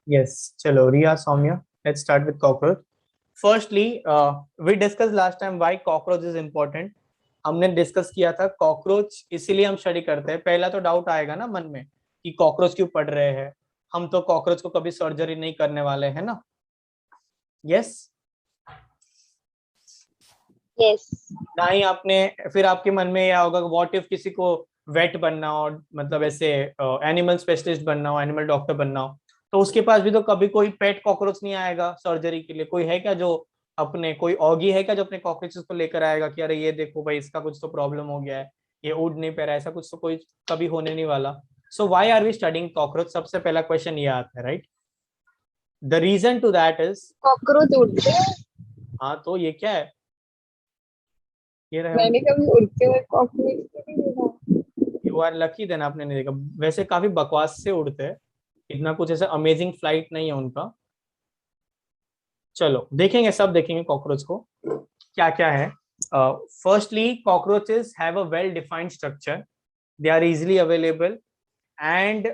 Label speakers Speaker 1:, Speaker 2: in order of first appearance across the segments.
Speaker 1: Yes, chalo, Riya, Soumya, let's start with cockroach. Firstly, we discussed last time why cockroach is important. हमने discuss किया था cockroach इसीलिए हम study करते हैं। पहला तो डाउट आएगा ना मन में कि कॉकरोच क्यों पढ़ रहे हैं, हम तो कॉकरोच को कभी सर्जरी नहीं करने वाले हैं ना। Yes,
Speaker 2: yes.
Speaker 1: ना ही आपने, फिर आपके मन में यह होगा व्हाट इफ किसी को वेट बनना हो, मतलब ऐसे एनिमल स्पेशलिस्ट बनना हो, एनिमल डॉक्टर बनना हो, तो उसके पास भी तो कभी कोई पेट कॉकरोच नहीं आएगा सर्जरी के लिए। कोई है क्या जो अपने, कोई ऑगी है क्या जो अपने कॉकरोचेस को लेकर आएगा कि अरे ये देखो भाई इसका कुछ तो प्रॉब्लम हो गया है, ये उड़ नहीं पा रहा है, ऐसा कुछ तो कोई कभी होने नहीं वाला। So why are we studying cockroach, सबसे पहला क्वेश्चन ये आता है, right. The reason to that is,
Speaker 2: cockroach उड़ते हैं?
Speaker 1: हाँ तो ये क्या है, ये रहे
Speaker 2: मैंने
Speaker 1: उनके।
Speaker 2: कभी उड़ते हुए कॉकरोच को नहीं देखा।
Speaker 1: यू आर लकी देन, आपने नहीं देखा। वैसे काफी बकवास से उड़ते हैं, इतना कुछ ऐसा अमेजिंग फ्लाइट नहीं है उनका। चलो देखेंगे, सब देखेंगे कॉकरोच को क्या क्या है। Firstly, cockroaches have a well defined structure, they are easily available, and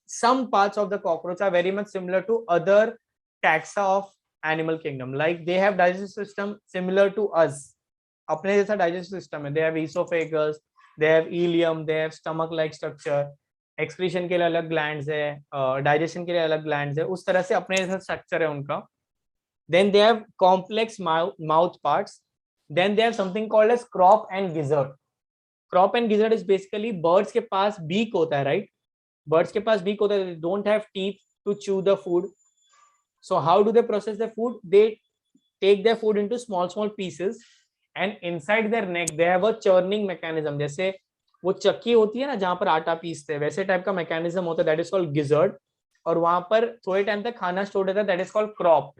Speaker 1: some parts of the cockroach are very much similar to other taxa of animal kingdom, like they have digestive system similar to us, अपने जैसा digestive system है। they have esophagus, they have ileum, they have stomach like structure, excretion के लिए अलग glands है, digestion के लिए अलग glands है, उस तरह से अपने जैसा structure है उनका। then they have complex mouth parts, then they have something called as crop and gizzard. crop and gizzard is basically birds के पास beak होता है, right? birds के पास beak होता है, they don't have teeth to chew the food. So how do they process the food? They take their food into small pieces, and inside their neck they have a churning mechanism. जैसे वो चक्की होती है ना जहां पर आटा पीसते हैं, वैसे टाइप का मैकेनिज्म होता है, दैट इज कॉल्ड गिजर्ड। और वहां पर थोड़े टाइम तक खाना स्टोर रहता है, दैट इज कॉल्ड क्रॉप।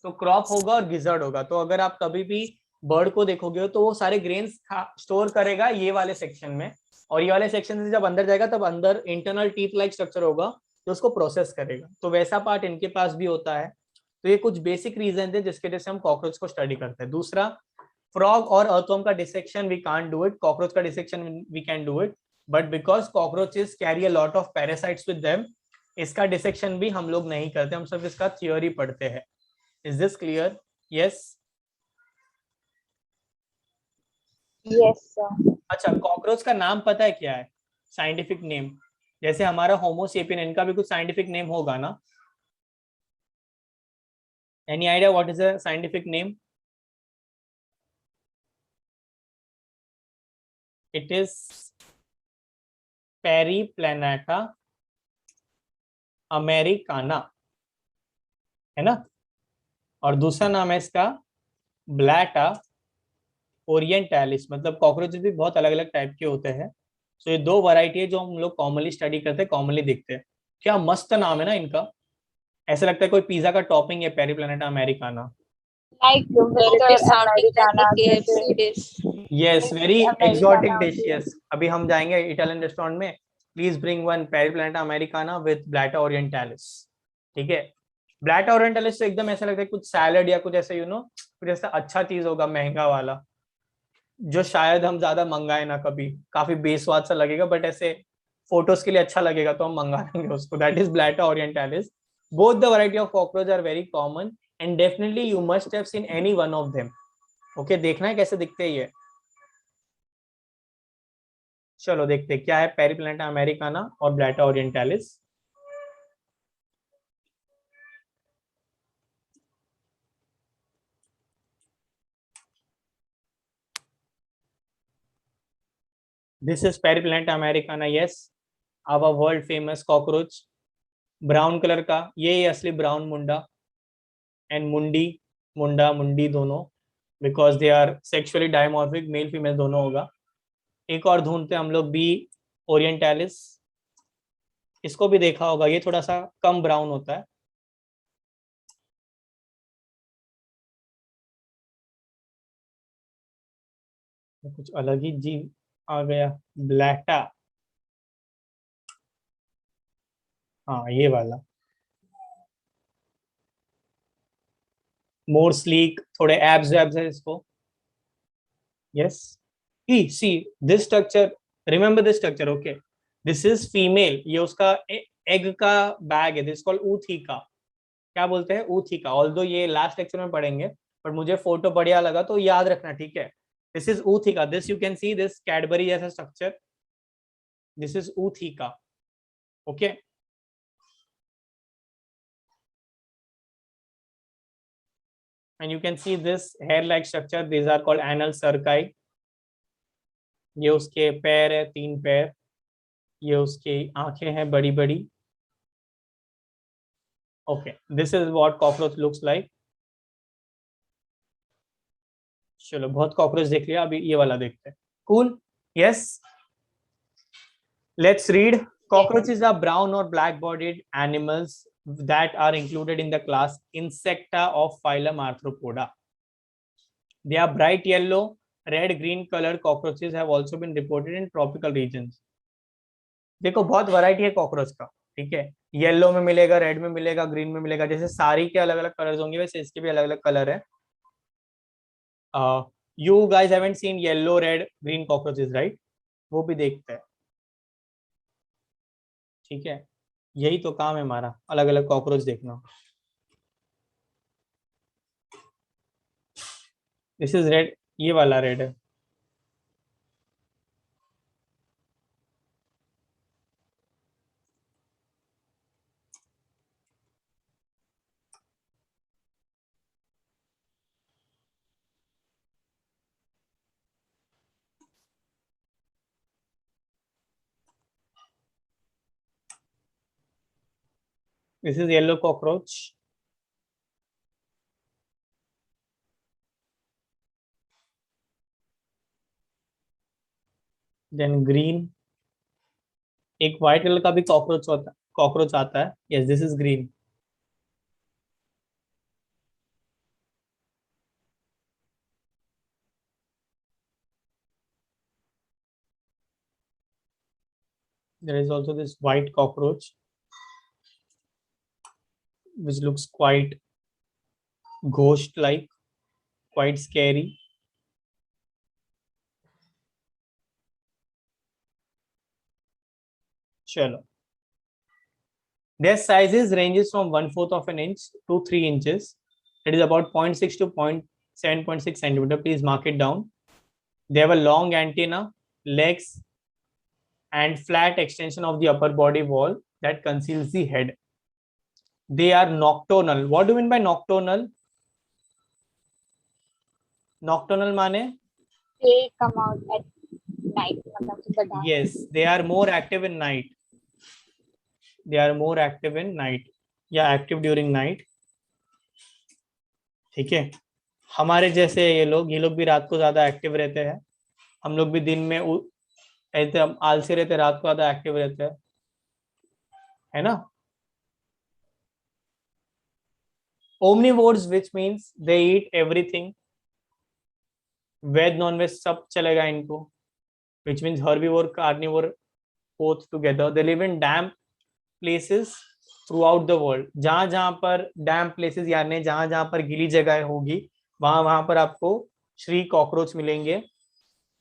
Speaker 1: तो क्रॉप होगा और गिजर्ड होगा। तो अगर आप कभी भी बर्ड को देखोगे तो वो सारे ग्रेन्स स्टोर करेगा ये वाले सेक्शन में, और ये वाले सेक्शन से जब अंदर जाएगा तब अंदर इंटरनल टीथ लाइक स्ट्रक्चर होगा जो उसको प्रोसेस करेगा। तो वैसा पार्ट इनके पास भी होता है। तो ये कुछ बेसिक रीजन थे जिसके वजह से हम कॉकरोच को स्टडी करते हैं। दूसरा, फ्रॉग और अर्थवर्म का dissection we can't do it, cockroach का dissection we can do it, but because cockroaches carry a lot of parasites with them, इसका डिसेक्शन भी हम लोग नहीं करते, हम सिर्फ इसका थियोरी पढ़ते हैं। Is this clear? Yes.
Speaker 2: Yes sir.
Speaker 1: अच्छा, कॉकरोच का नाम पता है क्या है, साइंटिफिक नेम? जैसे हमारा होमोसेपियन, इनका भी कुछ साइंटिफिक नेम होगा ना? Any idea what is the scientific name? It is Periplaneta Americana, है ना। और दूसरा नाम है इसका ब्लैटा ओरिएंटालिस। मतलब कॉकरोचेस भी बहुत अलग अलग टाइप के होते हैं। सो ये दो वैरायटी है जो हम लोग कॉमनली स्टडी करते हैं, कॉमनली देखते हैं। क्या मस्त नाम है ना इनका, ऐसा लगता है कोई पिज्जा का टॉपिंग है, Periplaneta americana.
Speaker 2: Like
Speaker 3: It's
Speaker 2: burger
Speaker 3: something like
Speaker 2: americana
Speaker 3: a
Speaker 2: जैसे
Speaker 3: KFC dish.
Speaker 1: Yes, very exotic
Speaker 2: americana
Speaker 1: dish.
Speaker 2: होती है।
Speaker 1: यस, अभी हम जाएंगे इटालियन रेस्टोरेंट में, please bring one Periplaneta americana with Blatta orientalis. ठीक है। ब्लैटा ओरिएंटालिस से एकदम ऐसा लगता है कुछ सैलड या कुछ ऐसा, यू नो, कुछ ऐसा अच्छा चीज होगा महंगा वाला, जो शायद हम ज्यादा मंगाए ना कभी। काफी बेस्वाद सा लगेगा बट ऐसे फोटोज के लिए अच्छा लगेगा तो हम मंगा लेंगे उसको। That is Blatta orientalis. Both the variety of cockroach are very common and definitely you must have seen any one of them. Okay, देखना है कैसे दिखते हैं ये। चलो देखते हैं क्या है पेरीप्लैनेटा अमेरिकाना और Blatta orientalis. This is Periplaneta americana, yes, our world famous cockroach. Brown colour का, ये असली ब्राउन मुंडा एंड मुंडी, मुंडा मुंडी दोनों, because they are sexually dimorphic, male female दोनों होगा। एक और ढूंढते हम लोग बी ओरिएंटालिस, इसको भी देखा होगा, ये थोड़ा सा कम ब्राउन होता है। कुछ अलग ही जीव आ गया, ब्लैटा, हाँ ये वाला, मोर स्लीक, थोड़े एब्स वेब्स है इसको। Yes, see this structure, remember this structure, okay. This is female, ये उसका एग का बैग है, दिस कॉल्ड ऊथिका। क्या बोलते हैं? ऊथिका। ऑल्दो ये लास्ट लेक्चर में पढ़ेंगे, पर मुझे फोटो बढ़िया लगा तो याद रखना, ठीक है? This is ootheca, this you can see this Cadbury जैसा structure, this is ootheca. Okay, and you can see this hair like structure, these are called anal cerci। ये उसके पैर है, 3 पैर, ये उसकी आंखें हैं बड़ी बड़ी। Okay, this is what cockroach looks like. चलो, बहुत कॉकरोच देख लिया, अभी ये वाला देखते हैं। Cool, yes, let's read. Cockroaches are brown or black bodied animals that are included in the class Insecta of phylum Arthropoda. They are bright yellow, red, green colored cockroaches have also been reported in tropical regions. देखो बहुत variety है cockroach का, ठीक है? Yellow में मिलेगा, red में मिलेगा, ग्रीन में मिलेगा, जैसे सारी के अलग अलग कलर्स होंगे वैसे इसके भी अलग अलग कलर है। You guys haven't seen yellow red green cockroaches, right? वो भी देखते हैं, ठीक है? यही तो काम है हमारा, अलग अलग कॉकरोच देखना। दिस इज रेड, ये वाला रेड है। This is yellow cockroach. Then green, एक व्हाइट कलर का भी कॉकरोच होता, कॉकरोच आता है। Yes, this is green. There is also this white cockroach which looks quite ghost like, quite scary. Chalo. Their sizes ranges from 1/4 of an inch to 3 inches. It is about 0.6 to 7.6 centimeter. Please mark it down. They have a long antenna, legs, and flat extension of the upper body wall that conceals the head. They are nocturnal. What do you mean by nocturnal? Nocturnal माने?
Speaker 2: They come out at night.
Speaker 1: Yes, they are more active in night. They are more active in night. या active during night. ठीक है? हमारे जैसे ये लोग भी रात को ज्यादा एक्टिव रहते हैं। हम लोग भी दिन में ऐसे हम आलसी रहते, रात को ज्यादा एक्टिव रहते हैं, है ना? Omnivores, which means they eat everything. Veg non veg सब चलेगा इनको, which means herbivore, carnivore both together. They live in damp places throughout the world. जहां जहां पर डैम्प प्लेसेस यानी जहां जहां पर गीली जगह होगी वहां वहां पर आपको श्री कॉकरोच मिलेंगे।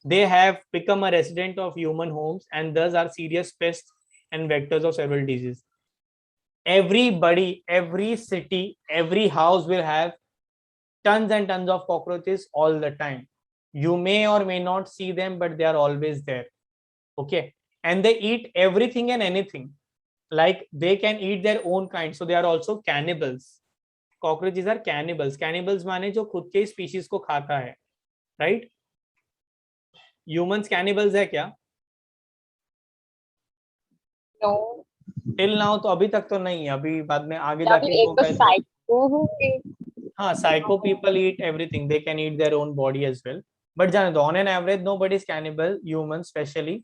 Speaker 1: They have become a resident of human homes and thus are serious pests and vectors of several diseases. Everybody, every city, every house will have tons and tons of cockroaches all the time. You may or may not see them, but they are always there. Okay, and they eat everything and anything. Like they can eat their own kind, so they are also cannibals. Cockroaches are cannibals. Cannibals माने जो खुद के species को खाता है, right? Humans cannibals है क्या?
Speaker 2: No.
Speaker 1: Till now तो अभी तक तो नहीं है, अभी बाद में आगे
Speaker 2: अभी
Speaker 1: जाके
Speaker 2: एक तो
Speaker 1: होगा।
Speaker 2: साइको होंगे।
Speaker 1: हाँ, psycho people eat everything. They can eat their own body as well. But जाने दो, on an average nobody is cannibal. Humans especially.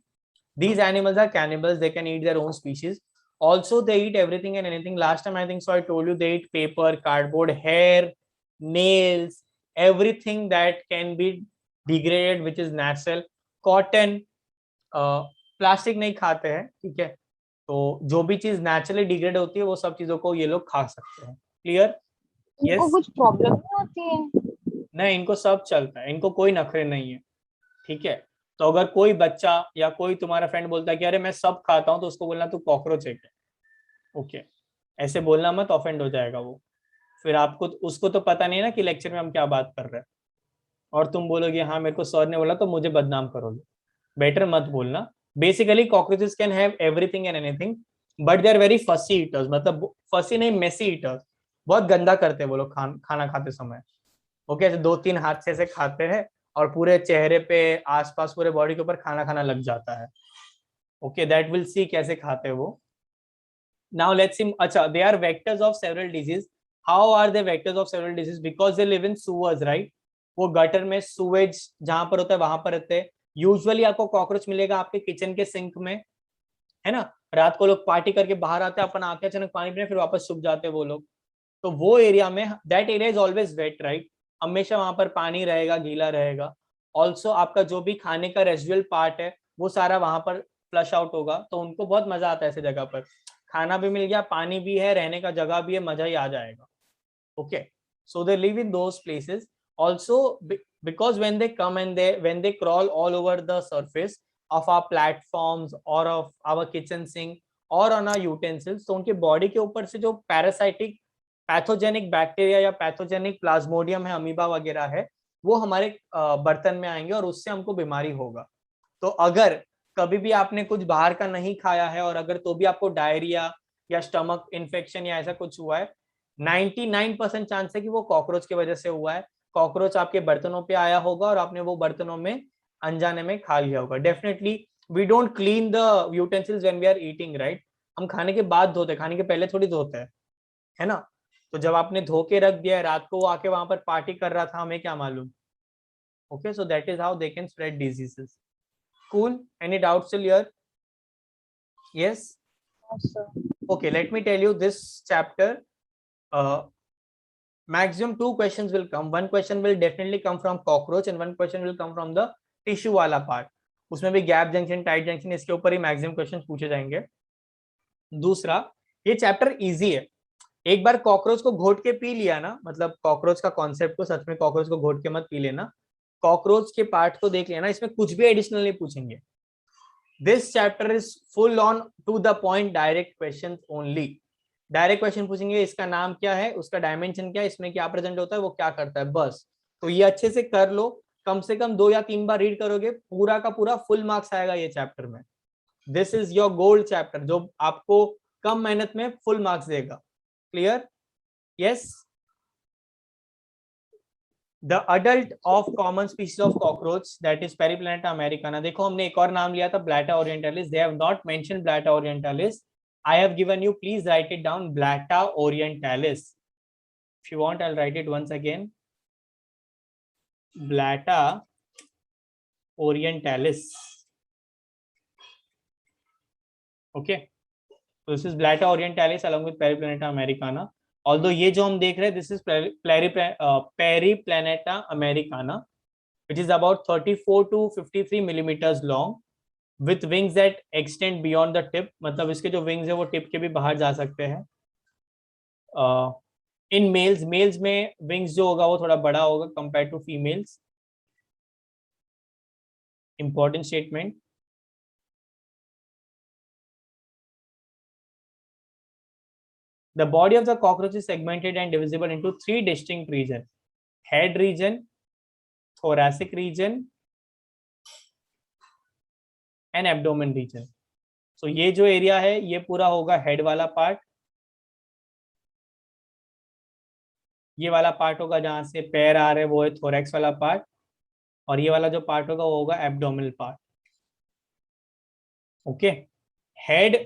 Speaker 1: These animals are cannibals. They can eat their own species. Also, they eat everything and anything. Last time I think so I told you they eat paper, cardboard, hair, nails, everything that can be degraded, which is natural. Cotton, plastic नहीं खाते हैं, ठीक है? तो जो भी चीज naturally degrade होती है वो सब चीजों को ये लोग खा सकते हैं। क्लियर?
Speaker 2: इनको
Speaker 1: यस।
Speaker 2: कुछ प्रॉब्लम नहीं होती है?
Speaker 1: नहीं, इनको सब चलता है, इनको कोई नखरे नहीं है, ठीक है? तो अगर कोई बच्चा या कोई तुम्हारा फ्रेंड बोलता है कि अरे मैं सब खाता हूं, तो उसको बोलना तू कॉकरोच है क्या? ओके ऐसे बोलना मत, ऑफेंड हो जाएगा वो, फिर आपको उसको तो पता नहीं है ना कि लेक्चर में हम क्या बात कर रहे हैं, और तुम बोलोगे हाँ मेरे को सर ने बोला तो मुझे बदनाम करोगे, बेटर मत बोलना। Basically cockroaches can have everything and anything, but they are very fussy eaters, मतलब फसी नहीं, मेसी ईटर्स, बहुत गंदा करते हैं वो लोग खाना खाते समय। ओके ऐसे 2-3 हाथ से ऐसे खाते हैं और पूरे चेहरे पे, आसपास, पूरे बॉडी के ऊपर खाना खाना लग जाता है। ओके दैट विल सी कैसे खाते हैं वो। नाउ लेट्स सी, अच्छा they are vectors of several disease. How are they vectors of several disease? Because they live in sewers, right? वो गटर में, सुवेज जहां पर होता है वहां पर रहते हैं। यूजुअली आपको कॉकरोच मिलेगा आपके किचन के सिंक में, है ना? रात को लोग पार्टी करके बाहर आते हैं, अपन आके अचानक पानी पीने, फिर वापस छुप जाते हैं वो लोग। तो वो एरिया में, that area is always wet, right? हमेशा वहां पर पानी रहेगा, गीला रहेगा। ऑल्सो आपका जो भी खाने का रेजिडुअल पार्ट है वो सारा वहां पर फ्लश आउट होगा, तो उनको बहुत मजा आता है ऐसी जगह पर। खाना भी मिल गया, पानी भी है, रहने का जगह भी है, मजा ही आ जाएगा। Okay, so they live in those places. Also, because when they come and when they crawl all over the surface of our platforms or of our kitchen sink or on our utensils, तो उनके body के ऊपर से जो parasitic, pathogenic bacteria या pathogenic Plasmodium है, amoeba वगैरह है, वो हमारे बर्तन में आएंगे और उससे हमको बीमारी होगा। तो अगर कभी भी आपने कुछ बाहर का नहीं खाया है और अगर तो भी आपको डायरिया या स्टमक इन्फेक्शन या ऐसा कुछ हुआ है, 99% चांस है कि वो कॉकरोच की वजह से हुआ है। कॉकरोच आपके बर्तनों पे आया होगा और आपने वो बर्तनों में अनजाने में खा लिया होगा। Definitely we don't clean the utensils when we are eating, right? हम खाने के बाद धोते, खाने के पहले थोड़ी धोते हैं, है ना? तो जब आपने धो के रख दिया है, रात को वो आके वहां पर पार्टी कर रहा था, हमें क्या मालूम। Okay so that is how they can spread diseases. Cool, any doubt still here? Yes?
Speaker 2: Yes, sir.
Speaker 1: Okay, let me tell you this chapter. Maximum 2 questions will come. One question will definitely come from cockroach and one question will come from the tissue वाला part. उसमें भी gap junction, tight junction, इसके ऊपर ही maximum question पूछे जाएंगे। दूसरा, ये chapter easy है। एक बार कॉकरोच को घोट के पी लिया ना, मतलब कॉकरोच का कॉन्सेप्ट को, सच में कॉकरोच को घोट के मत पी लेना, कॉकरोच के पार्ट को देख लेना, इसमें कुछ भी एडिशनल नहीं पूछेंगे। This chapter is full on to the point, direct question only. Direct question पूछेंगे, इसका नाम क्या है, उसका डायमेंशन क्या है, इसमें क्या प्रेजेंट होता है, वो क्या करता है, बस। तो ये अच्छे से कर लो, कम से कम 2 या 3 बार रीड करोगे, पूरा का पूरा फुल मार्क्स आएगा ये चैप्टर में। This is your gold chapter, जो आपको कम मेहनत में फुल मार्क्स देगा। Clear? Yes? The adult of common species of cockroach that is Periplaneta americana. देखो हमने एक और नाम लिया था, Blatta orientalis. They have not mentioned Blatta orientalis. I have given you, please write it down, Blatta orientalis. If you want, I'll write it once again. Blatta orientalis. Okay. So this is Blatta orientalis along with Periplaneta americana. Although ये जो हम देख रहे हैं, this is Periplaneta americana, which is about 34 to 53 millimeters long, with wings that extend beyond the tip. मतलब इसके जो wings है वो टिप के भी बाहर जा सकते हैं। इन मेल्स में विंग्स जो होगा वो थोड़ा बड़ा होगा compare to females. Important statement. The body of the cockroach is segmented and divisible into 3 distinct regions: head region, thoracic region and abdomen region. So ये जो एरिया है ये पूरा होगा हेड वाला पार्ट, ये वाला पार्ट होगा जहां से पैर आ रहे हैं वो है थोरैक्स वाला पार्ट, और ये वाला जो पार्ट होगा वो होगा abdominal part. Okay, head,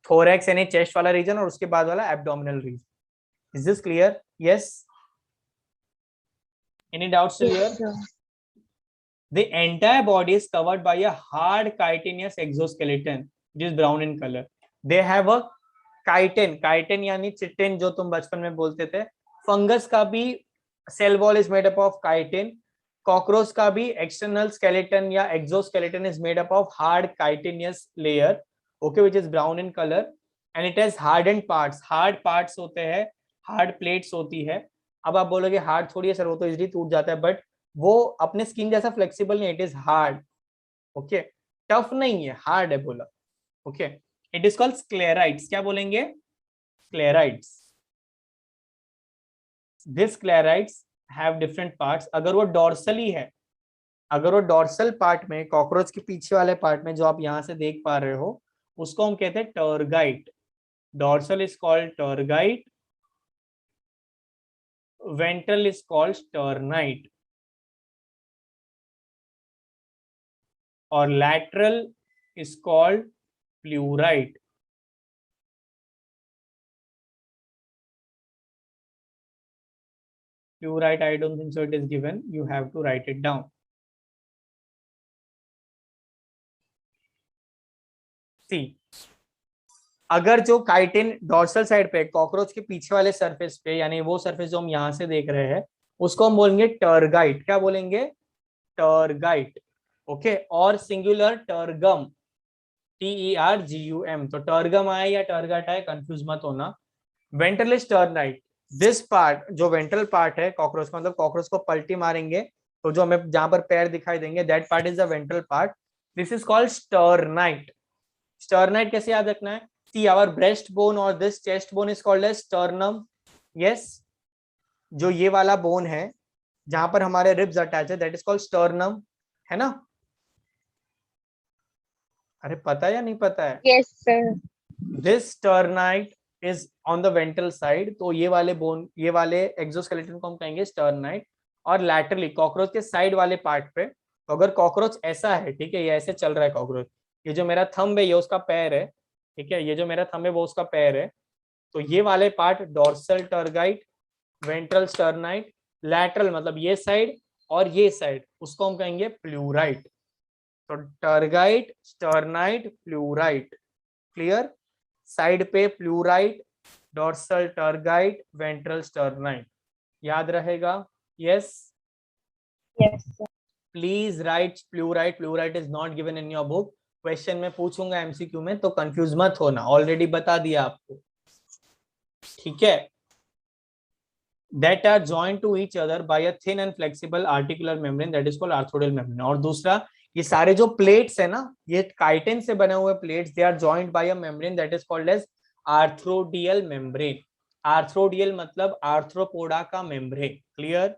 Speaker 1: thorax यानी चेस्ट वाला रीजन, और उसके बाद वाला abdominal region. Is this clear? Yes? Any doubts here?
Speaker 2: Yes, sir.
Speaker 1: The entire body is covered by a hard chitinous exoskeleton which is brown in color. They have a chitin, chitin यानी chitin जो तुम बचपन में बोलते थे। Fungus का भी cell wall is made up of chitin. Cockroach का भी एक्सटर्नल स्केलेटन या exoskeleton is made up of hard chitinous layer, okay, which is brown in color, and it has hardened parts. Hard parts होते हैं, hard plates होती है। अब आप बोलोगे हार्ड थोड़ी है सर, वो तो इजीली टूट जाता है, बट वो अपने स्किन जैसा फ्लेक्सिबल नहीं, it is hard. Okay, tough नहीं है, हार्ड है बोला। Okay, it is called sclerites. क्या बोलेंगे? sclerites. This sclerites have different parts. अगर वो डॉर्सली है, अगर वो डॉर्सल पार्ट में, कॉकरोच के पीछे वाले पार्ट में जो आप यहाँ से देख पा रहे हो, उसको हम कहते हैं tergite. Dorsal is called tergite, ventral is called sternite, और lateral is called pleurite. Pleurite, I don't think so it is given. You have to write it down. See, अगर जो काइटिन डॉर्सल साइड पे, cockroach के पीछे वाले surface पे, यानी वो सरफेस जो हम यहां से देख रहे हैं, उसको हम बोलेंगे टर्गाइट. क्या बोलेंगे? टर्गाइट. ओके. और सिंगुलर टर्गम, TERGUM. तो टर्गम आए या टर्गाइट आए, कंफ्यूज मत होना. Ventral is sternite. This part, जो वेंट्रल पार्ट है कॉकरोच का, मतलब कॉकरोच को पलटी मारेंगे तो जो हमें जहां पर पैर दिखाई देंगे, that part is the ventral part. This is called sternite. Sternite कैसे याद रखना है? सी, आवर ब्रेस्ट बोन और this chest bone is called as sternum. Yes, जो ये वाला बोन है जहां पर हमारे रिब्स अटैच है, दैट इज कॉल्ड स्टर्नम. है ना? अरे पता है या नहीं पता है?
Speaker 2: Yes, sir.
Speaker 1: This sternite is on the ventral side. तो ये वाले बोन, ये वाले एक्सोस्केलेटन को हम कहेंगे स्टर्नाइट. और लैटरली कॉकरोच के साइड वाले पार्ट पे, तो अगर कॉकरोच ऐसा है, ठीक है, ये ऐसे चल रहा है कॉकरोच, ये जो मेरा थंब है ये उसका पैर है, ठीक है, ये जो मेरा थंब है वो उसका पैर है, तो ये वाले part dorsal tergite, ventral स्टर्नाइट, lateral मतलब ये साइड और ये साइड, उसको हम कहेंगे प्लूराइट. तो tergite, sternite, pleurite. Clear? Side पे pleurite, dorsal tergite, ventral sternite. याद रहेगा? Yes.
Speaker 2: Yes, sir.
Speaker 1: Please write pleurite. Pleurite is not given in your book. Question में पूछूंगा एमसीक्यू में, तो कंफ्यूज मत होना, ऑलरेडी बता दिया आपको. ठीक है. That are joined to each other by a thin and flexible articular membrane that is called arthrodial membrane. और दूसरा, ये सारे जो प्लेट्स है ना, ये काइटिन से बने हुए plates, they are joined by a membrane that is called as arthrodial membrane. Arthrodial मतलब आर्थ्रोपोडा का membrane. Clear?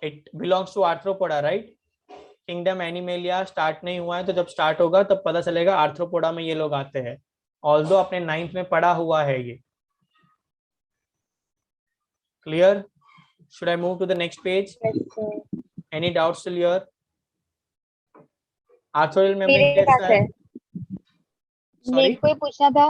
Speaker 1: It belongs to Arthropoda, right? Kingdom Animalia start नहीं हुआ है, तो जब स्टार्ट होगा तब पता चलेगा आर्थ्रोपोडा में ये लोग आते हैं. ऑल्दो अपने 9th में पढ़ा हुआ है ये. Clear? Should I move to the next page?
Speaker 2: Yes, sir.
Speaker 1: Any doubts still here? Arthrodil membrane
Speaker 2: मेरे पास
Speaker 1: कैसा
Speaker 2: है.
Speaker 1: है?
Speaker 2: मेरे
Speaker 1: Sorry?
Speaker 2: को ये पूछना था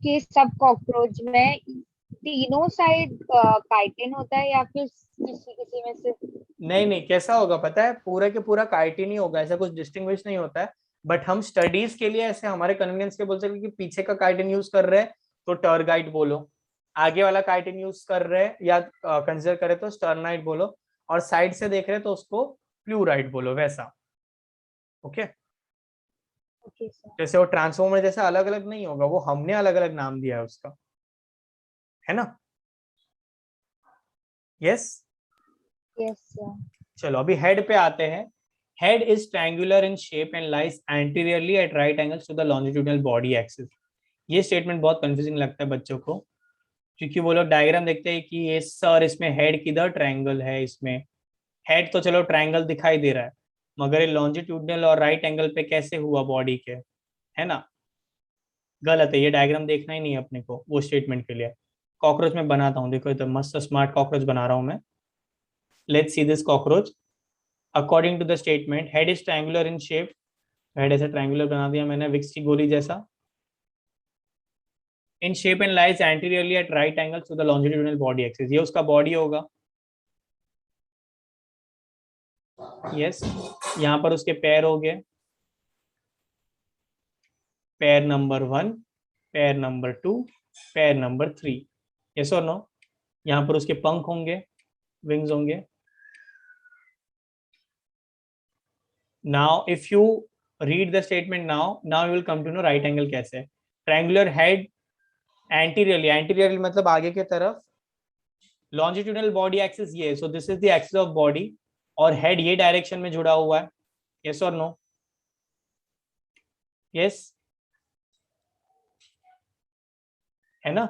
Speaker 2: कि सब कॉकरोच में तीनों साइड काइटिन होता है या फिर किसी किसी में से?
Speaker 1: नहीं नहीं, कैसा होगा पता है? पूरा के पूरा काइटिन ही होगा, ऐसा कुछ डिस्टिंग्विश नहीं होता है. बट हम स्टडीज के लिए ऐसे हमारे कन्वीनियंस के बोल सकते कि पीछे का काइटिन यूज कर रहे हैं तो टर्गाइट बोलो, आगे वाला काइटिन यूज कर रहे हैं या कंसिडर करे तो स्टर्नाइट बोलो, और साइड से देख रहे हैं तो उसको प्लूराइट बोलो, वैसा. ओके.
Speaker 2: Okay sir.
Speaker 1: जैसे वो ट्रांसफॉर्मर जैसा अलग अलग नहीं होगा, वो हमने अलग अलग नाम दिया है उसका. है ना? यस.
Speaker 2: Yes sir.
Speaker 1: चलो अभी हेड पे आते हैं. Head is triangular in shape and lies anteriorly at right angles to the longitudinal body axis. ये स्टेटमेंट बहुत कंफ्यूजिंग लगता है बच्चों को, क्योंकि वो लोग डायग्राम देखते हैं कि ये सर इसमें हेड किधर ट्रायंगल है, इसमें हेड तो चलो ट्रायंगल दिखाई दे रहा है, मगर ये लॉन्जिट्यूडनल और राइट एंगल पे कैसे हुआ बॉडी के. है ना? गलत है, ये डायग्राम देखना ही नहीं है अपने को वो स्टेटमेंट के लिए. कॉकरोच में बनाता हूँ, देखो इधर मस्त स्मार्ट कॉकरोच बना रहा हूँ मैं. Let's see this cockroach. According to the statement, head is triangular in shape. Head ऐसे ट्रायंगुलर बना दिया मैंने, विक्स की गोली जैसा. In shape and lies anteriorly at right angles to the longitudinal body axis. ये उसका बॉडी होगा. यस. यहाँ पर उसके पैर हो गए, पैर नंबर 1, पैर नंबर 2, पैर नंबर 3. यस और नो? यहाँ पर उसके पंख होंगे, विंग्स होंगे. Now if you read the statement now you will come to know right angle कैसे है. Triangular head anteriorly मतलब आगे के तरफ, longitudinal body axis ये, so this is the axis of body, और head ये डायरेक्शन में जुड़ा हुआ है. yes or no? yes, है ना?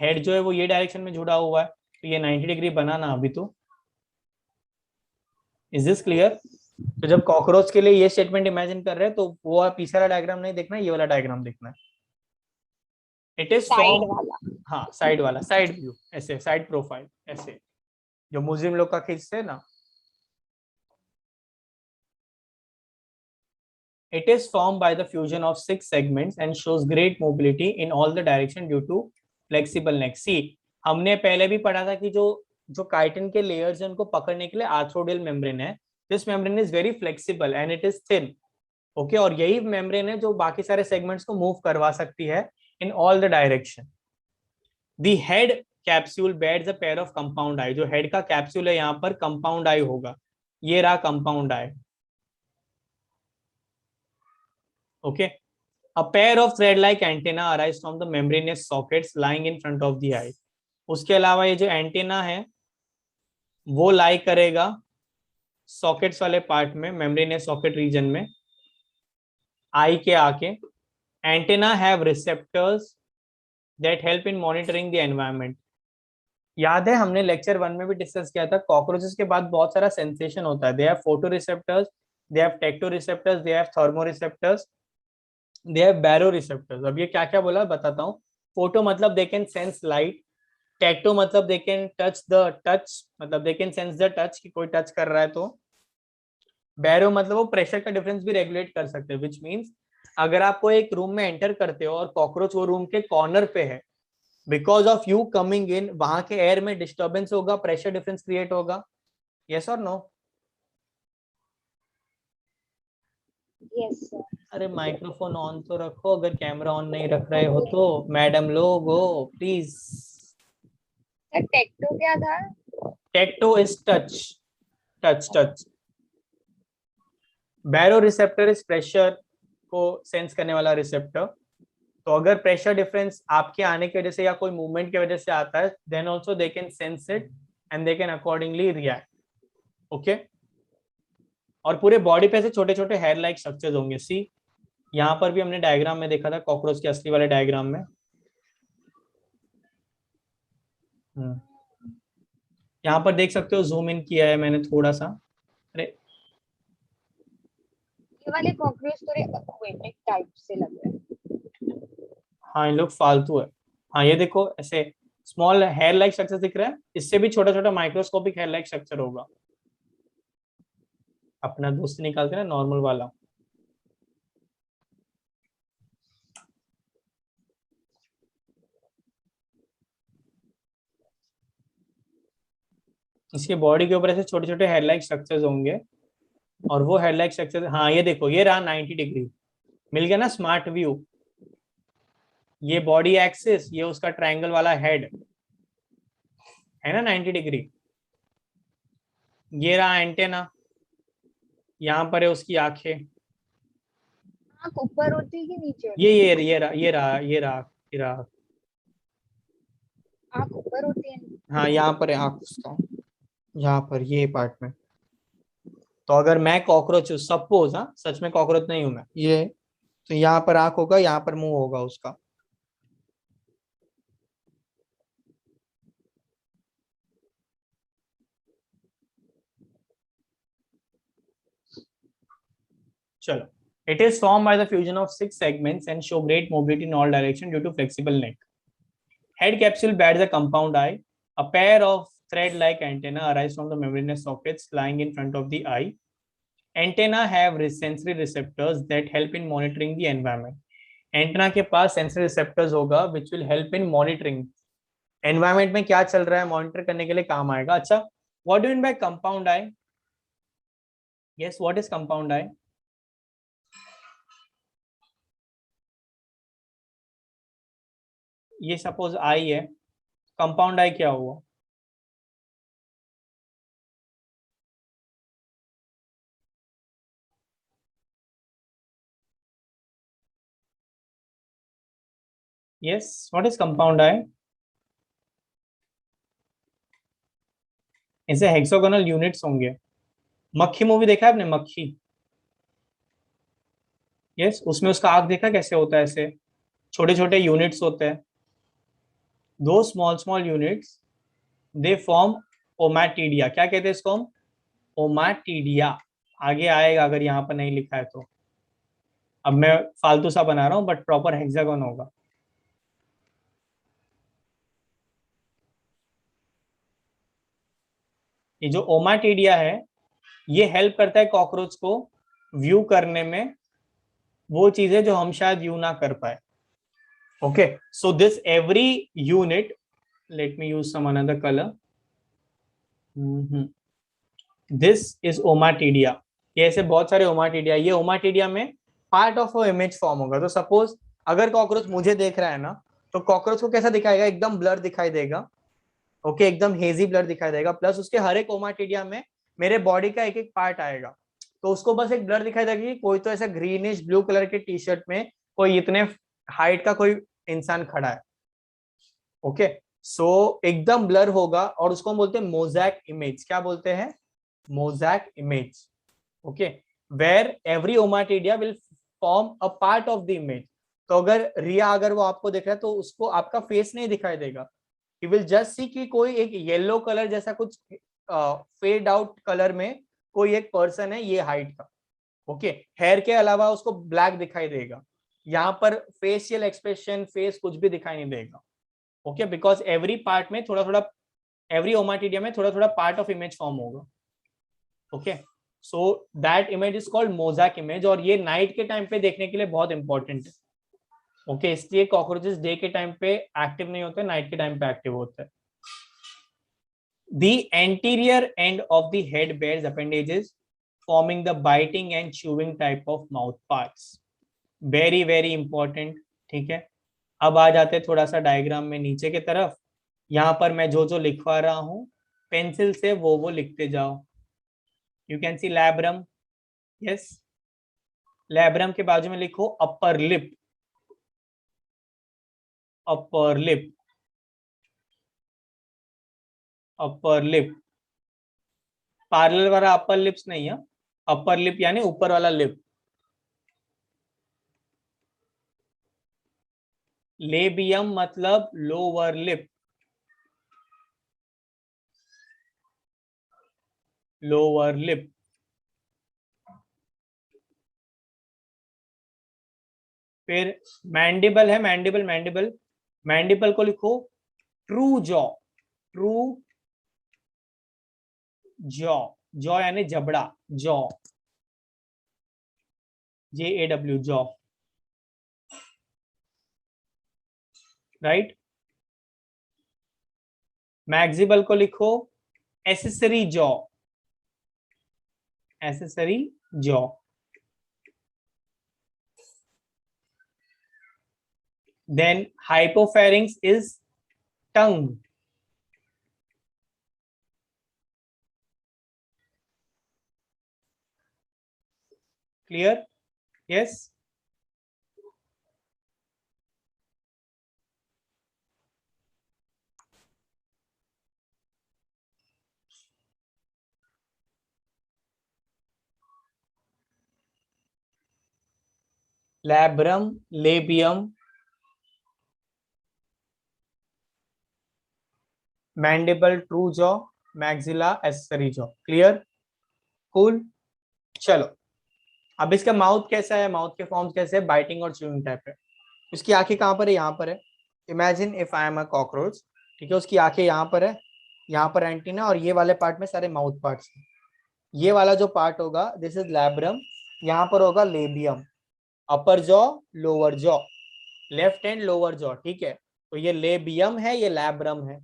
Speaker 1: हेड जो है वो ये डायरेक्शन में जुड़ा हुआ है, तो ये 90 डिग्री बना ना अभी तो। Is this clear? तो जब कॉकरोच के लिए ये स्टेटमेंट इमेजिन कर रहे हैं तो वो पीछे वाला डायग्राम नहीं देखना है, ये वाला डायग्राम देखना है। इट इज
Speaker 2: साइड
Speaker 1: फॉर्म,
Speaker 2: वाला।
Speaker 1: हाँ साइड वाला, साइड व्यू, ऐसे साइड प्रोफाइल, ऐसे जो मुस्लिम लोग का खींचते हैं ना। It is formed by the fusion of 6 segments and shows great mobility in all the direction due to flexible neck. See, हमने पहले भी पढ़ा था कि जो जो काइटिन के लेयर्स हैं उनको पकड़ने के लिए आर्थ्रोडियल मेम्ब्रेन है। This membrane is very flexible and it is thin. Okay, और यही मेम्ब्रेन है जो बाकी सारे सेगमेंट्स को मूव करवा सकती है in all the direction. The head capsule bears a pair of compound eye. जो हेड का कैप्सूल है यहाँ पर कंपाउंड आई होगा, ये रहा compound I. Okay, a pair of thread like antenna arise from the membranous sockets lying in front of the eye. उसके अलावा ये जो एंटेना है वो लाई करेगा सॉकेट्स वाले पार्ट में, मेम्ब्रेनियस सॉकेट रीजन में, आई के आके। Antenna have receptors that help in monitoring the environment. याद है हमने लेक्चर 1 में भी डिस्कस किया था, कॉकरोचेस के बाद बहुत सारा सेंसेशन होता है। They have photo receptors, they have tacto receptors, they have thermo receptors, they have baro receptors. अब ये क्या क्या बोला बताता हूँ। फोटो मतलब they can sense light, tacto मतलब they can touch the touch, मतलब they can sense the touch कि कोई टच कर रहा है तो। बैरो मतलब वो प्रेशर का डिफरेंस भी रेगुलेट कर सकते हैं, विच मीन्स अगर आपको एक रूम में एंटर करते हो और कॉकरोच वो रूम के कॉर्नर पे है, because of you coming in वहां के एयर में डिस्टर्बेंस होगा, प्रेशर डिफरेंस क्रिएट होगा। यस और नो?
Speaker 2: Yes sir.
Speaker 1: अरे माइक्रोफोन ऑन तो रखो, अगर कैमरा ऑन नहीं रख रहे हो तो। मैडम लोग हो प्लीज।
Speaker 2: सर टेक्टो क्या था?
Speaker 1: Tacto is touch, touch touch. Baro receptor is pressure को सेंस करने वाला रिसेप्टर। तो अगर प्रेशर डिफरेंस आपके आने की वजह से या कोई मूवमेंट की वजह से आता है, then also they can sense it and they can accordingly react. Okay, और पूरे बॉडी पे से छोटे छोटे हेयर लाइक स्ट्रक्चर्स होंगे। सी, यहाँ पर भी हमने डायग्राम में देखा था, कॉकरोच के असली वाले डायग्राम में। यहाँ पर देख सकते हो, जूम इन किया है मैंने थोड़ा सा। अरे
Speaker 2: ये वाले कॉकरोच थोड़े एक्वेटिक टाइप से लग रहे हैं।
Speaker 1: हाँ, इन लोग फालतू है। हाँ ये देखो, ऐसे स्मॉल हेयर लाइक स्ट्रक्चर दिख रहा है, इससे भी छोटा छोटा माइक्रोस्कोपिक हेयर लाइक स्ट्रक्चर होगा। अपना दोस्त निकालते ना नॉर्मल वाला। इसके बॉडी के ऊपर ऐसे छोटे छोटे हेयर लाइक स्ट्रक्चर्स होंगे, और वो हेयर लाइक स्ट्रक्चर, हाँ ये देखो, ये रहा 90 डिग्री। मिल गया ना स्मार्ट व्यू। ये बॉडी एक्सिस, ये उसका ट्रायंगल वाला हेड है ना 90 डिग्री। ये रहा एंटेना, यहाँ पर है उसकी आंखें।
Speaker 2: आँख ऊपर होती है कि नीचे होती
Speaker 1: ये रहा।
Speaker 2: है? आँख ऊपर होती है।
Speaker 1: हाँ यहाँ पर है आंख उसका, यहाँ पर ये पार्ट में। तो अगर मैं कॉकरोच हूँ, सपोज, हाँ सच में कॉकरोच नहीं हूं मैं, ये तो यहाँ पर आंख होगा, यहाँ पर मुंह होगा उसका। चलो, it is formed by the fusion of 6 segments and show great mobility in all direction due to flexible neck. Head capsule bears a compound eye. A pair of thread-like antenna arise from the membranous sockets lying in front of the eye. Antenna have sensory receptors that help in monitoring the environment. Antenna के पास sensory receptors होगा which will help in monitoring. Environment में क्या चल रहा है monitor करने के लिए काम आएगा। अच्छा, what do mean by compound eye? Yes, what is compound eye? ये सपोज आई है, कंपाउंड आई क्या हुआ? Yes, what is compound eye? इसे हेक्सागोनल यूनिट्स होंगे। मक्खी मूवी देखा है आपने, मक्खी? यस, उसमें उसका आग देखा कैसे होता है, ऐसे छोटे छोटे यूनिट्स होते हैं। दो स्मॉल यूनिट्स दे फॉर्म ओमाटीडिया. क्या कहते हैं इसको हम? ओमाटीडिया. आगे आएगा अगर यहाँ पर नहीं लिखा है तो. अब मैं फालतू सा बना रहा हूँ बट प्रॉपर हेक्सागन होगा. ये जो ओमाटीडिया है ये हेल्प करता है कॉकरोच को व्यू करने में वो चीजें जो हम शायद व्यू ना कर पाए. Okay, so this every unit, let me use some another colour. This is ommatidia. ये ऐसे बहुत सारे ओमाटीडिया. ये ओमाटीडिया में part of a image form होगा. तो सपोज अगर कॉकरोच मुझे देख रहा है ना, तो कॉकरोच को कैसा दिखाएगा? एकदम ब्लर दिखाई देगा. ओके, एकदम हेजी ब्लर दिखाई देगा. प्लस उसके हर एक ओमाटीडिया में मेरे बॉडी का एक एक पार्ट आएगा. तो उसको बस एक ब्लर दिखाई देगा कि कोई तो ऐसा ग्रीनिश ब्लू कलर के टी शर्ट में कोई इतने हाइट का कोई इंसान खड़ा है. ओके, सो एकदम ब्लर होगा और उसको हम बोलते हैं मोज़ैक इमेज. क्या बोलते हैं? Mosaic image. Okay, where every ommatidia will form a part of the image. तो अगर रिया अगर वो आपको देख रहा है तो उसको आपका फेस नहीं दिखाई देगा. यू विल जस्ट सी कि कोई एक येलो कलर जैसा कुछ फेड आउट कलर में कोई एक पर्सन है ये हाइट का. ओके, हेयर के अलावा उसको ब्लैक दिखाई देगा. यहाँ पर फेशियल एक्सप्रेशन फेस कुछ भी दिखाई नहीं देगा. ओके, बिकॉज एवरी पार्ट में थोड़ा थोड़ा, एवरी ओमाटीडिया में थोड़ा थोड़ा पार्ट ऑफ इमेज फॉर्म होगा. Okay, so that image is called mosaic image. और ये नाइट के टाइम पे देखने के लिए बहुत इंपॉर्टेंट है. ओके, इसलिए कॉकरोचेस डे के टाइम पे एक्टिव नहीं होते, नाइट के टाइम पे एक्टिव होते हैं. The anterior end of the head bears appendages forming the biting and chewing type of mouth parts. Very very important. ठीक है, अब आ जाते हैं थोड़ा सा डायग्राम में नीचे की तरफ. यहाँ पर मैं जो जो लिखवा रहा हूँ पेंसिल से वो लिखते जाओ. You can C labrum. Yes, labrum के बाजू में लिखो upper lip. Upper lip. Upper lip. Parallel वाला अपर लिप्स नहीं है. अपर लिप यानी ऊपर वाला लिप. लेबियम मतलब लोअर लिप. Lower lip. फिर मैंडिबल है. मैंडिबल मैंडिबल मैंडिबल को लिखो true jaw. True jaw. Jaw यानी जबड़ा. Jaw. JAW jaw. Right. Maxilla को लिखो accessory jaw. Accessory jaw. Then hypopharynx is tongue. Clear? Yes. Labrum, labium, mandible, true jaw, maxilla, accessory jaw. Clear? Cool. चलो, अब इसका mouth कैसा है? Mouth के फॉर्म्स कैसे है? बाइटिंग और च्यूइंग टाइप है. उसकी आंखें कहाँ पर है? यहाँ पर है. Imagine if I am a cockroach. ठीक है, उसकी आंखें यहाँ पर है. यहाँ पर एंटीना और ये वाले पार्ट में सारे माउथ पार्ट्स हैं. ये वाला जो पार्ट होगा दिस इज लैब्रम. यहाँ पर होगा लेबियम. अपर jaw, lower jaw, left hand lower jaw. ठीक है, तो ये लेबियम है, ये लैब्रम है.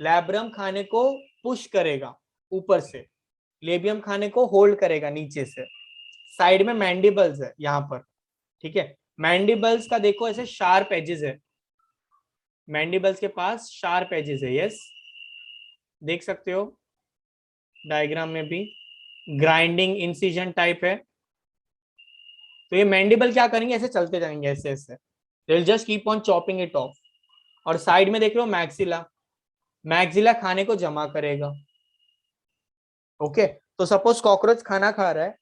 Speaker 1: लैब्रम खाने को पुश करेगा ऊपर से, लेबियम खाने को होल्ड करेगा नीचे से. साइड में मैंडिबल्स है यहाँ पर. ठीक है, मैंडिबल्स का देखो ऐसे शार्प एजेस है. मैंडिबल्स के पास शार्प एजेस है. यस, देख सकते हो डायग्राम में भी ग्राइंडिंग इंसिजन टाइप है. तो ये मैंडिबल क्या करेंगे? ऐसे चलते जाएंगे ऐसे ऐसे. They will just keep on chopping it of. और साइड में देख रहे हो मैक्सिला. मैक्सिला खाने को जमा करेगा. ओके, तो सपोज कॉकरोच खाना खा रहा है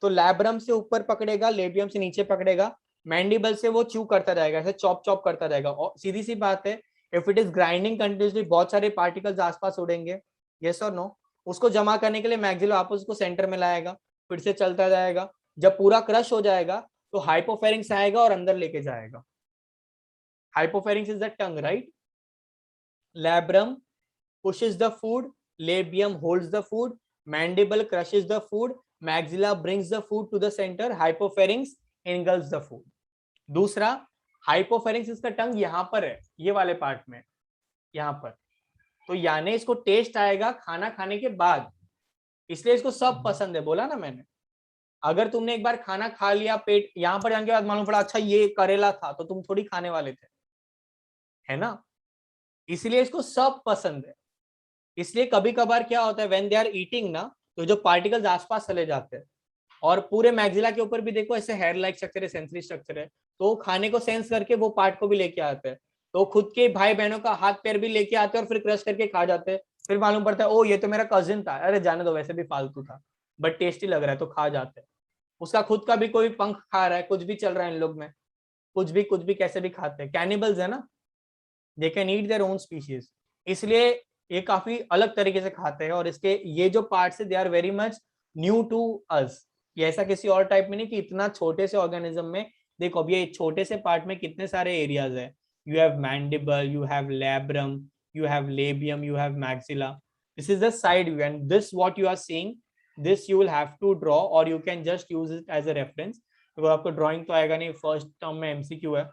Speaker 1: तो लैब्रम से ऊपर पकड़ेगा, लेबियम से नीचे पकड़ेगा, मैंडिबल से वो च्यू करता जाएगा, ऐसे चॉप चॉप करता जाएगा. और सीधी सी बात है, if it is grinding continuously बहुत सारे पार्टिकल्स आसपास उड़ेंगे, यस और नो। उसको जमा करने के लिए मैक्सिलो वापस उसको सेंटर में लाएगा, फिर से चलता जाएगा, जब पूरा क्रश हो जाएगा तो हाइपोफेरिंक्स आएगा और अंदर लेके जाएगा। हाइपोफेरिंक्स is the tongue, right. labrum pushes the food, labium holds the food, mandible crushes the food, maxilla brings the food to the center, hypopharynx engulfs the food। दूसरा, हाइपोफेरिंक्स इसका टंग यहाँ पर है, ये वाले पार्ट में, यहाँ पर, तो यानी इसको टेस्ट आएगा खाना खाने के बाद, इसलिए इसको सब पसंद है, बोला ना मैंने। अगर तुमने एक बार खाना खा लिया, पेट यहाँ पर जाने के बाद मालूम पड़ा अच्छा ये करेला था, तो तुम थोड़ी खाने वाले थे, है ना। इसलिए इसको सब पसंद है। इसलिए कभी कभार क्या होता है, व्हेन दे आर ईटिंग ना, तो जो पार्टिकल्स आसपास चले जाते हैं, और पूरे मैक्सिला के ऊपर भी देखो ऐसे हेयर लाइक स्ट्रक्चर है, सेंसरी स्ट्रक्चर है, तो खाने को सेंस करके वो पार्ट को भी लेके आते हैं, तो खुद के भाई बहनों का हाथ पैर भी लेके आते हैं और फिर क्रश करके खा जाते हैं। फिर मालूम पड़ता है ओ ये तो मेरा कजिन था, अरे जाने दो वैसे भी फालतू था, बट टेस्टी लग रहा है तो खा जाते हैं। उसका खुद का भी कोई पंख खा रहा है, कुछ भी चल रहा है इन लोग में, कुछ भी कैसे भी खाते हैं, कैनिबल्स है ना, दे can eat their own species. इसलिए ये काफी अलग तरीके से खाते हैं, और इसके ये जो पार्ट्स है they are very much new to us. ये ऐसा किसी और टाइप में नहीं कि इतना छोटे से ऑर्गेनिज्म में, देखो अब ये छोटे से पार्ट में कितने सारे एरियाज है, you have mandible, you have labrum, you have labium, you have maxilla. This is the side view, and this what you are seeing, this you will have to draw or you can just use it as a reference। तो आपको drawing तो आएगा नहीं, first term में MCQ है,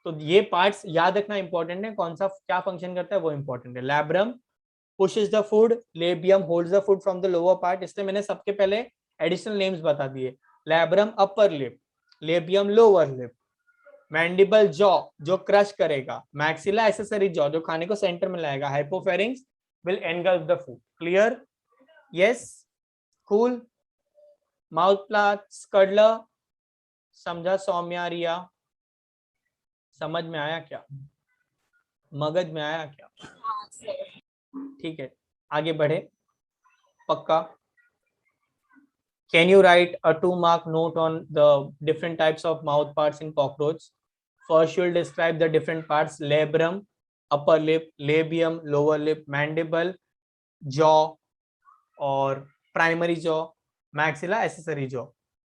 Speaker 1: तो ये parts याद रखना इंपॉर्टेंट है, कौन सा क्या फंक्शन करता है वो इंपॉर्टेंट है। Labrum pushes the food, labium holds the food from the lower part, इसलिए मैंने सबके पहले एडिशनल नेम्स बता दिए। Labrum upper lip, labium lower lip, mandible jaw जो क्रश करेगा, मैक्सिला एक्सेसरी जॉ जो खाने को सेंटर में लाएगा, hypopharynx will engulf the food। clear? yes, cool। Mouth प्लाट, स्कडलर, समझा सौम्या, रिया, समझ में आया क्या, मगज में आया क्या? ठीक है, आगे बढ़े, पक्का। Can you write a 2-mark note on the different types of mouth parts in cockroach? First, you'll describe the different parts: labrum, upper lip, labium, lower lip, mandible, jaw or primary jaw, maxilla, accessory jaw.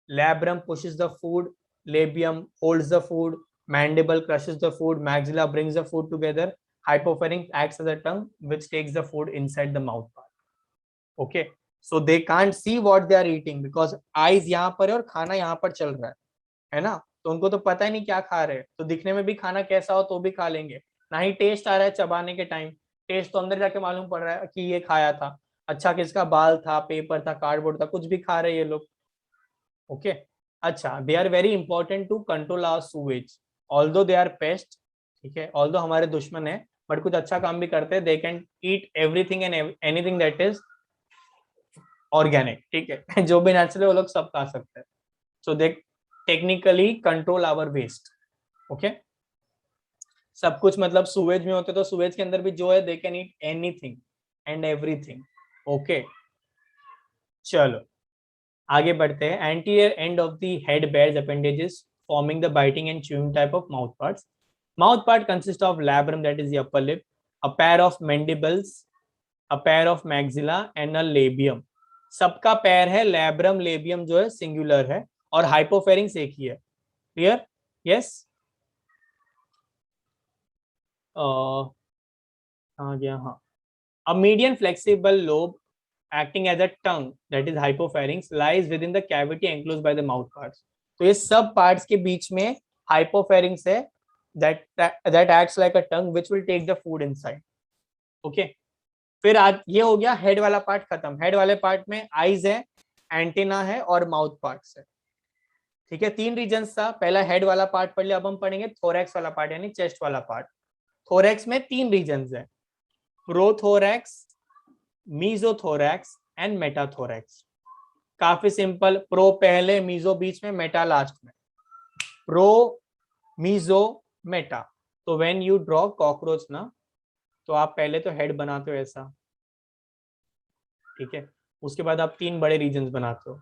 Speaker 1: Labrum pushes the food, labium holds the food, mandible crushes the food, maxilla brings the food together, hypopharynx acts as a tongue which takes the food inside the mouth part. Okay, so they can't see what they are eating because eyes यहाँ पर है और खाना यहाँ पर चल रहा है ना, तो उनको तो पता ही नहीं क्या खा रहे हैं, तो दिखने में भी खाना कैसा हो तो भी खा लेंगे, ना ही टेस्ट आ रहा है चबाने के टाइम, टेस्ट तो अंदर जाके मालूम पड़ रहा है कि ये खाया था, अच्छा किसका बाल था, पेपर था, कार्डबोर्ड था, कुछ भी खा रहे हैं ये लोग। ओके, अच्छा, they are very important to control our sewage, although they are pest, ठीक है, ऑल्दो हमारे दुश्मन है, बट कुछ अच्छा काम भी करते हैं, दे can eat everything and anything that is organic, ठीक है जो भी नेचुरल वो लोग सब खा सकते हैं, so they technically control our waste. Okay, सब कुछ मतलब सुवेज में होते तो सुवेज के अंदर भी जो है they can eat anything and everything. Okay, चलो आगे बढ़ते हैं। Anterior end of the head bears appendages forming the biting and chewing type of mouth parts. Mouth part consists of labrum, that is the upper lip, a pair of mandibles, a pair of maxilla and a labium। सबका पैर है, labrum labium जो है singular है और हाइपोफेरिंक्स एक ही है। Clear? Yes, आ गया, हाँ। A median flexible lobe acting as a tongue, that is hypopharynx, lies within the cavity enclosed by the mouth parts। तो ये सब पार्ट्स के बीच में हाइपोफेरिंक्स है, that acts like a tongue which will take the food inside। okay, फिर आज ये हो गया हेड वाला पार्ट खत्म। हेड वाले पार्ट में आईज है, एंटीना है और माउथ पार्ट्स है, ठीक है। 3 रीजन्स था, पहला हेड वाला पार्ट पढ़ लिया, अब हम पढ़ेंगे थोरैक्स वाला पार्ट यानी चेस्ट वाला पार्ट। थोरैक्स में 3 रीजन्स है, प्रोथोरैक्स, मीजोथोरैक्स एंड मेटाथोरैक्स। काफी सिंपल, प्रो पहले, मीजो बीच में, मेटा लास्ट में। Pro, meso, meta. तो व्हेन यू ड्रॉ कॉकरोच ना, तो आप पहले तो हेड बनाते हो ऐसा, ठीक है, उसके बाद आप 3 बड़े रीजन्स बनाते हो,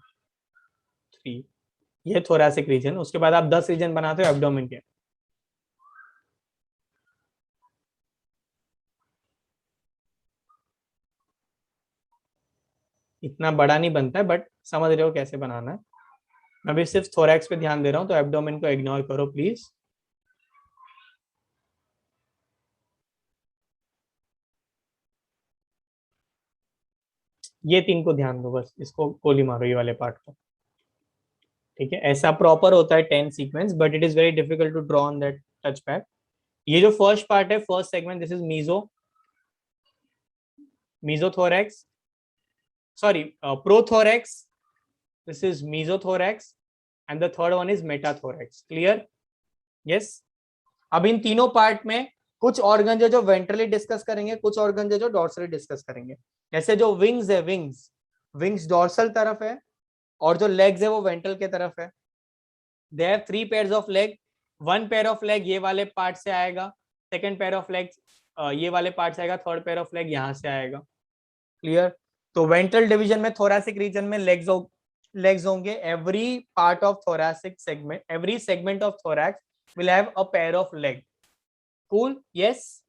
Speaker 1: 3, ये थोरैसिक रीजन, उसके बाद आप 10 रीजन बनाते हो एब्डोमेन के। इतना बड़ा नहीं बनता है, बट समझ रहे हो कैसे बनाना है। मैं अभी सिर्फ थोरैक्स पे ध्यान दे रहा हूँ, तो एब्डोमेन को इग्नोर करो प्लीज। ये 3 को ध्यान दो, बस इसको गोली मारो, ये वाले पार्ट को। ठीक है, ऐसा प्रॉपर होता है 10 sequence, but it is very difficult to draw on that touch pad. ये जो फर्स्ट पार्ट है, first segment, this is mesothorax, sorry prothorax, this is mesothorax, and the third one is metathorax. Clear? Yes. अब इन तीनों part में कुछ organ जो ventrally discuss करेंगे, कुछ ऑर्गन जो डॉर्सली डिस्कस करेंगे। जैसे जो विंग्स है, विंग्स विंग्स डॉर्सल तरफ है, और जो लेग्स है वो वेंट्रल के तरफ है। They have 3 pairs of leg. 1 pair of leg ये वाले पार्ट से आएगा, सेकंड पेयर ऑफ लेग ये वाले पार्ट से आएगा, थर्ड पेयर ऑफ लेग यहाँ से आएगा। क्लियर? तो वेंट्रल डिवीजन में, थोरैसिक रीजन में लेग्स होंगे। Every part of thoracic segment, every segment of thorax will have a pair of leg. Cool? Yes.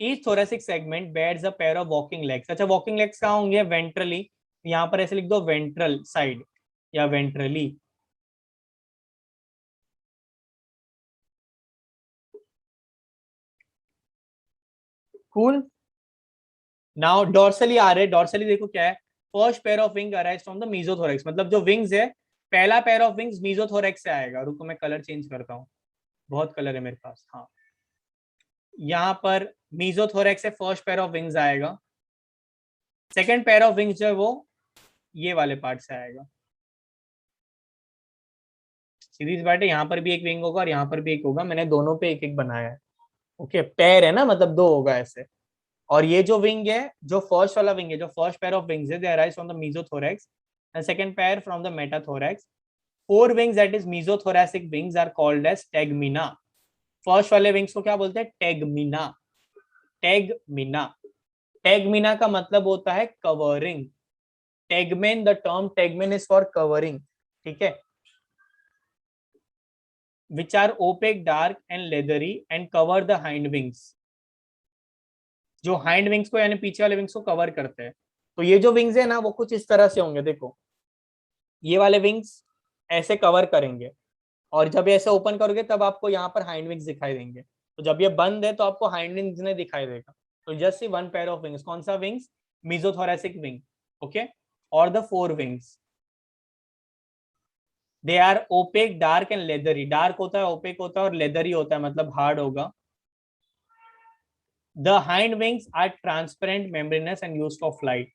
Speaker 1: Each thoracic segment bears a pair of walking legs. अच्छा, walking legs कहाँ होंगे? Ventrally. यहाँ पर ऐसे लिख दो ventral side या ventrally. Cool. Now dorsally आ रहे, dorsally देखो क्या है? First pair of wing arise from the mesothorax. मतलब जो wings है, पहला pair of wings mesothorax से आएगा। रुको मैं कलर चेंज करता हूँ, बहुत कलर है मेरे पास। हाँ, यहाँ पर mesothorax से फर्स्ट पेयर ऑफ विंग्स आएगा। सेकेंड पेयर ऑफ विंग्स जो है वो ये वाले पार्ट से आएगा। सीधी सी बात है, यहाँ पर भी एक विंग होगा और यहाँ पर भी एक होगा। मैंने दोनों पे एक एक बनाया है। ओके, पैर है ना, मतलब 2 होगा ऐसे। और ये जो विंग है, जो फर्स्ट वाला विंग है, जो फर्स्ट पेयर ऑफ विंग्स है, they arise from the mesothorax and second pair from the metathorax. 4 wings that is mesothoracic wings are called as tegmina. First वाले विंग्स को क्या बोलते हैं? टेगमिना। टेगमिना। टेगमिना का मतलब होता है covering. Tegmen, the term tegmen is for covering. ठीक है? which are opaque, dark and leathery and cover the hind wings. जो हाइंड विंग्स को यानी पीछे वाले विंग्स को कवर करते हैं। तो ये जो विंग्स है ना, वो कुछ इस तरह से होंगे। देखो, ये वाले विंग्स ऐसे कवर करेंगे, और जब ये ऐसे ओपन करोगे तब आपको यहाँ पर हाइंड विंग्स दिखाई देंगे। तो जब ये बंद है तो आपको हाइंड विंग्स नहीं दिखाई देगा। तो just see 1 pair of wings. कौन सा विंग्स? Mesothoracic wing. ओके, और the 4 wings, they are opaque, dark and leathery. Dark होता है, ओपेक होता है, और लेदरी होता है, मतलब हार्ड होगा। The hind wings are transparent, membranous and used for flight.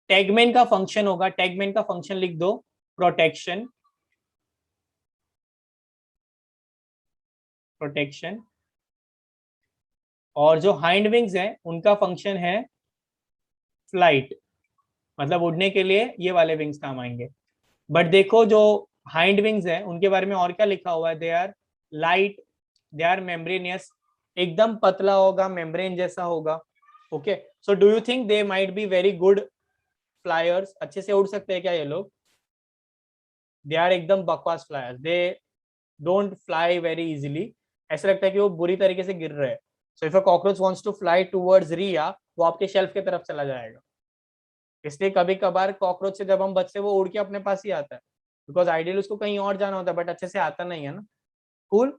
Speaker 1: Tegmen का फंक्शन होगा, टैगमेन का फंक्शन लिख दो, प्रोटेक्शन। प्रोटेक्शन। और जो हाइंड विंग्स है उनका फंक्शन है फ्लाइट, मतलब उड़ने के लिए ये वाले विंग्स काम आएंगे। बट देखो, जो हाइंड विंग्स है उनके बारे में और क्या लिखा हुआ है? They are light, they are membraneous. एकदम पतला होगा, मेम्ब्रेन जैसा होगा। Okay, so do you think they might be very good flyers? अच्छे से उड़ सकते हैं क्या ये लोग? दे आर एकदम बकवास flyers. They don't fly very easily. ऐसा लगता है कि वो बुरी तरीके से गिर रहे हैं। So if a cockroach wants to fly towards Riya, वो आपके शेल्फ की तरफ चला जाएगा। इसलिए कभी कभार कॉकरोच से जब हम बचते, वो उड़ के अपने पास ही आता है, बिकॉज आइडियल उसको कहीं और जाना होता है, बट अच्छे से आता नहीं है ना। कूल।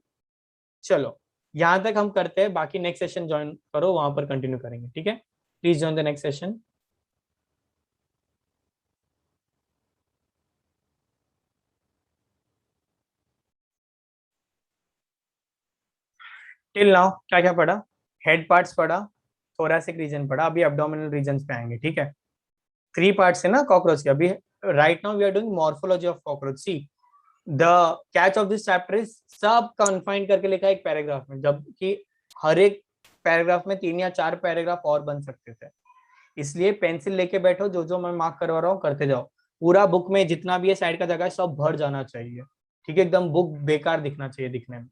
Speaker 1: चलो, यहाँ तक हम करते हैं, बाकी नेक्स्ट सेशन ज्वाइन करो, वहां पर कंटिन्यू करेंगे। ठीक है? Please join the next session. Till now क्या क्या पढ़ा? हेड पार्ट्स पढ़ा, थोरैसिक रीजन पढ़ा, अभी एब्डोमिनल रीजन पे आएंगे। ठीक है? 3 पार्ट्स है ना कॉकरोच के। अभी right now we are doing morphology of cockroach. See the catch of this chapter is, सब कंफाइन करके लिखा है एक पैराग्राफ में, जबकि हर एक पैराग्राफ में 3 या 4 पैराग्राफ और बन सकते थे। इसलिए पेंसिल लेके बैठो, जो जो मैं मार्क करवा रहा हूँ करते जाओ। पूरा बुक में जितना भी है साइड का जगह है, सब भर जाना चाहिए। ठीक है? एकदम बुक बेकार दिखना चाहिए दिखने में,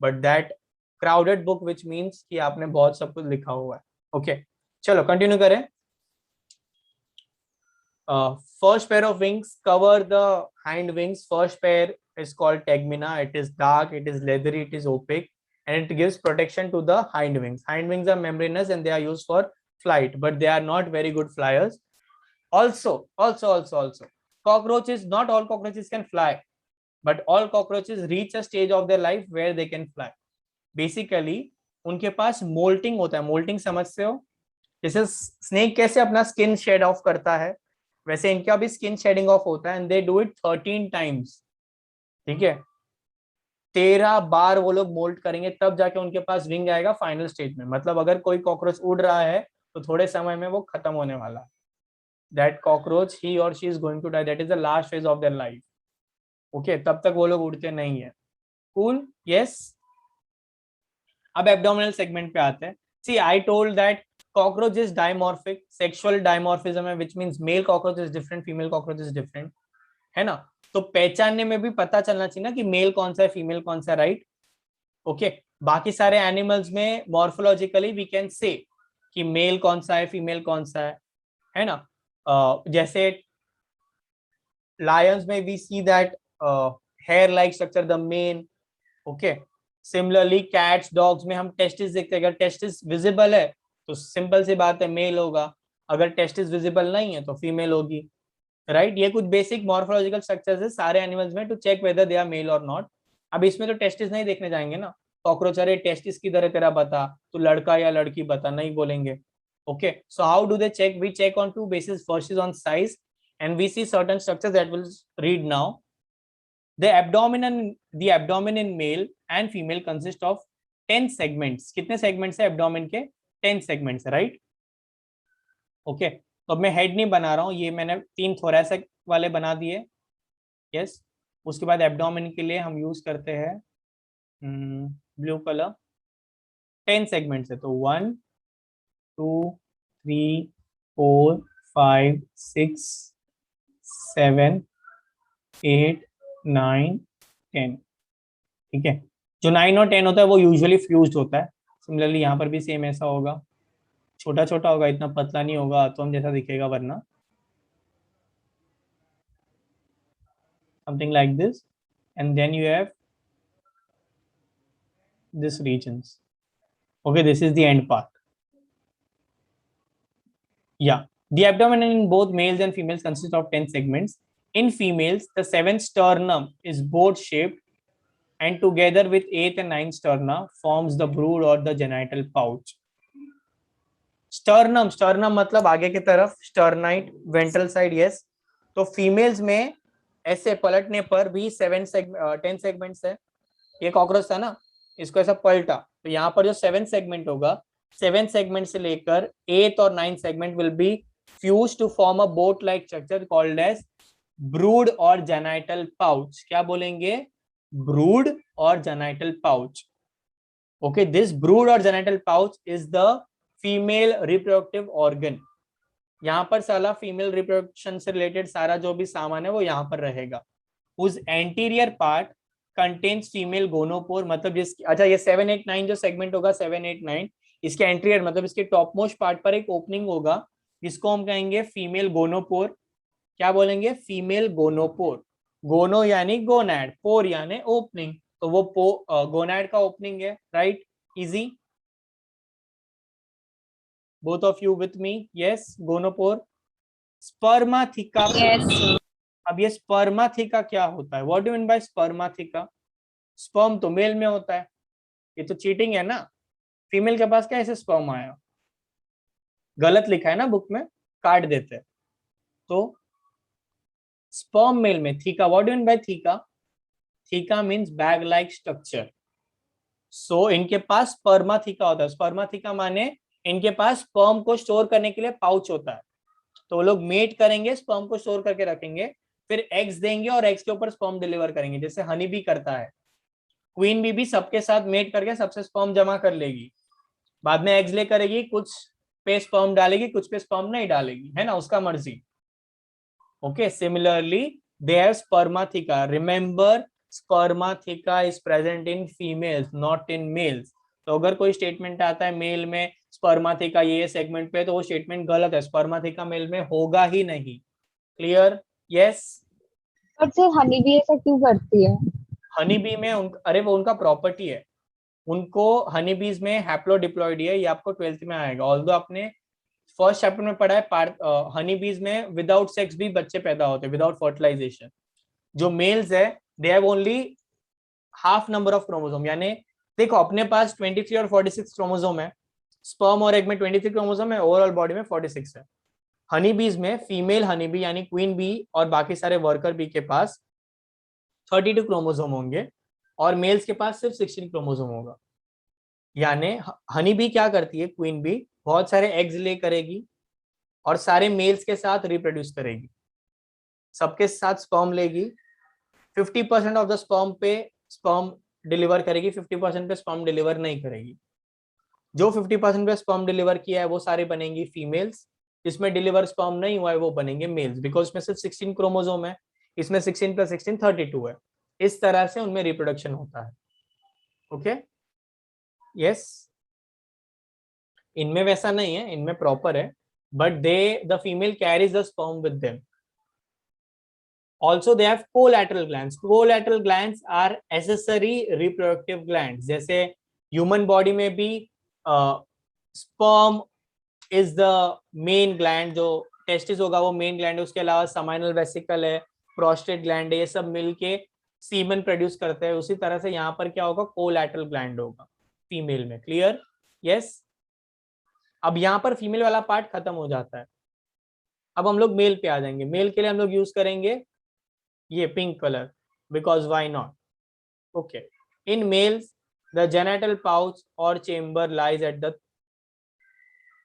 Speaker 1: but that crowded book which means कि आपने बहुत सब कुछ लिखा हुआ है। ओके, चलो कंटिन्यू करें। First pair of wings cover the hind wings. First pair is called tegmina. It is dark, it is leathery, it is opaque, and it gives protection to the hind wings. Hind wings are membranous and they are used for flight, but they are not very good flyers. Also, cockroaches, not all cockroaches can fly, but all cockroaches reach a stage of their life where they can fly. Basically उनके पास moulting होता है. Moulting समझते हो? जैसे snake कैसे अपना skin shade of करता है, वैसे इनका भी स्किन शेडिंग ऑफ होता है, and they do it 13 times. ठीक है, 13 बार वो लोग मोल्ट करेंगे, तब जाके उनके पास विंग आएगा फाइनल स्टेज में. मतलब अगर कोई कॉकरोच उड़ रहा है तो थोड़े समय में वो खत्म होने वाला है. दैट कॉकरोच, ही और she is going to die. That is the last phase of their life. Okay, तब तक वो लोग उड़ते नहीं है. Cool, yes. अब एब्डोमिनल सेगमेंट पे आते हैं. See, I told that cockroach is dimorphic. Sexual dimorphism है, which means male cockroach is different, female cockroach is different, है ना. तो पहचानने में भी पता चलना चाहिए ना कि मेल कौन सा है, फीमेल कौन सा, राइट. ओके, बाकी सारे एनिमल्स में मॉर्फोलॉजिकली वी कैन से कि मेल कौन सा है, फीमेल कौन सा है ना. जैसे लायंस में we see that hair like structure, the mane. Okay, similarly cats, dogs में हम टेस्टिस देखते हैं. अगर टेस्टिस विजिबल है तो सिंपल सी बात है मेल होगा, अगर टेस्टिस विजिबल नहीं है तो फीमेल होगी, राइट. ये कुछ बेसिक मॉर्फोलॉजिकल स्ट्रक्चर्स है सारे एनिमल्स में to check whether they are male और नॉट. अब इसमें तो टेस्टिस नहीं देखने जाएंगे ना. कॉकरोच, अरे टेस्टिस किधर है तेरा, बता, तो लड़का या लड़की बता, नहीं बोलेंगे. Okay, so how do they check? We check on two basis. First is on size, and we see certain structures that will read now. The abdomen in male and female consist of 10 segments. कितने segments है abdomen के? 10 segments, right? Okay. तो अब मैं head नहीं बना रहा हूँ, ये मैंने 3 thoracic वाले बना दिए. Yes. उसके बाद abdomen के लिए हम यूज करते हैं ब्लू कलर. 10 segments है, तो 1 2 3 4 5 6 7 8 9 10. ठीक है, जो 9 और 10 होता है वो यूजुअली फ्यूज्ड होता है. सिमिलरली यहाँ पर भी सेम ऐसा होगा, छोटा छोटा होगा, इतना पतला नहीं होगा, तो हम जैसा दिखेगा, वरना something like this. And then you have this regions. Okay, this is the end part. Yeah, the abdomen in both males and females consists of 10 segments. In females, the 7th sternum is boat shaped, and together with 8th and 9th sterna forms the brood or the genital pouch. Sternum मतलब आगे की तरफ, स्टर्नाइट, ventral side. Yes, तो females में ऐसे पलटने पर भी 10 सेगमेंट्स है. ये कॉकरोच था ना, इसको ऐसा पलटा तो यहाँ पर जो 7 सेगमेंट होगा, 7 सेगमेंट से लेकर 8th और 9th segment will be fuse to form a boat like structure called as brood और जेनाइटल पाउच. क्या बोलेंगे? ब्रूड और genital pouch. Okay, this brood और genital pouch is the female reproductive organ. यहाँ पर सारा फीमेल रिप्रोडक्शन से related सारा जो भी सामान है वो यहाँ पर रहेगा. उस anterior part contains female gonopore. मतलब जिसकी, अच्छा, ये 7 8 9 जो सेगमेंट होगा, 7 8 9, इसके एंटीरियर मतलब इसके टॉप मोस्ट पार्ट पर एक ओपनिंग होगा, जिसको हम कहेंगे फीमेल गोनोपोर. क्या बोलेंगे? Female gonopore. गोनो यानी गोनैड, पोर यानी ओपनिंग, तो वो गोनैड का ओपनिंग है, right. Easy. both of you with me? Yes, gonopore. Spermatheca.
Speaker 2: Yes.
Speaker 1: अब ये स्पर्माथिका क्या होता है? What do mean by spermatheca? Sperm तो मेल में होता है, ये तो चीटिंग है ना. फीमेल के पास कैसे स्पर्म आया? गलत लिखा है ना बुक में, काट देते हैं. तो स्पर्म मेल में, theca. What do mean by theca? Theca means bag like structure. So इनके पास स्पर्माथिका होता है. स्पर्माथिका माने इनके पास स्पर्म को स्टोर करने के लिए पाउच होता है. तो वो लोग मेट करेंगे, स्पर्म को स्टोर करके रखेंगे, फिर एग्स देंगे और एग्स के ऊपर स्पर्म डिलीवर करेंगे, जैसे हनी बी करता है. क्वीन बी भी सबके साथ मेट करके सबसे स्पर्म जमा कर लेगी, बाद में एग्स ले करेगी, कुछ पे स्पर्म डालेगी, कुछ पे स्पर्म नहीं डालेगी, है ना, उसका मर्जी. Okay, similarly they have spermatheca. Remember, spermatheca is present in females, not in males. तो अगर कोई स्टेटमेंट आता है मेल में स्पर्माथिका ये सेगमेंट पे, तो वो स्टेटमेंट गलत है. स्पर्माथिका मेल में होगा ही नहीं. क्लियर? यस.
Speaker 2: पर सर हनी भी ऐसा क्यों करती है?
Speaker 1: हनी बी में अरे वो उनका प्रॉपर्टी है. उनको हनी बीज में हैप्लोडिप्लॉइडी है, ये आपको 12th में आएगा. ऑल्दो आपने फर्स्ट चैप्टर में पढ़ा है हनी बीज में विदाउट सेक्स भी बच्चे पैदा होते हैं, विदाउट फर्टिलाइजेशन। जो मेल्स है they have only half number of chromosome, यानी देखो अपने पास 23 और 46 क्रोमोसोम है, स्पर्म और एग में 23 क्रोमोसोम है, ओवरऑल बॉडी में 46 है। हनी बीज में फीमेल हनी बी यानी क्वीन बी और बाकी सारे वर्कर बी के पास 32 क्रोमोसोम होंगे और मेल्स के पास सिर्फ 16 क्रोमोसोम होगा। यानी हनी बी क्या करती है, क्वीन बी बहुत सारे एग्स ले करेगी और सारे मेल्स के साथ रिप्रोड्यूस करेगी, सबके साथ स्पर्म लेगी, 50% ऑफ द स्पर्म पे स्पर्म डिलीवर करेगी, 50% पे स्पर्म डिलीवर नहीं करेगी। जो 50% पे स्पर्म डिलीवर किया है वो सारे बनेंगी फीमेल्स, जिसमें डिलीवर स्पर्म नहीं हुआ है वो बनेंगे मेल्स, बिकॉज इसमें सिर्फ 16 क्रोमोसोम है, इसमें 16 + 16 32 है। इस तरह से उनमें रिप्रोडक्शन होता है। ओके यस, इनमें वैसा नहीं है, इनमें प्रॉपर है, but the female carries the sperm with them. Also they have collateral glands. Collateral glands are accessory reproductive glands. जैसे human body में भी sperm is the main gland, जो testis होगा वो main gland है, उसके अलावा seminal vesicle है, prostate gland है, ये सब मिलके semen produce करते हैं। उसी तरह से यहाँ पर क्या होगा, collateral gland होगा फीमेल में। क्लियर? यस। अब यहाँ पर फीमेल वाला पार्ट खत्म हो जाता है, अब हम लोग मेल पे आ जाएंगे। मेल के लिए हम लोग यूज करेंगे ये pink colour, because why not. Okay, in males the genital pouch और चेम्बर लाइज एट द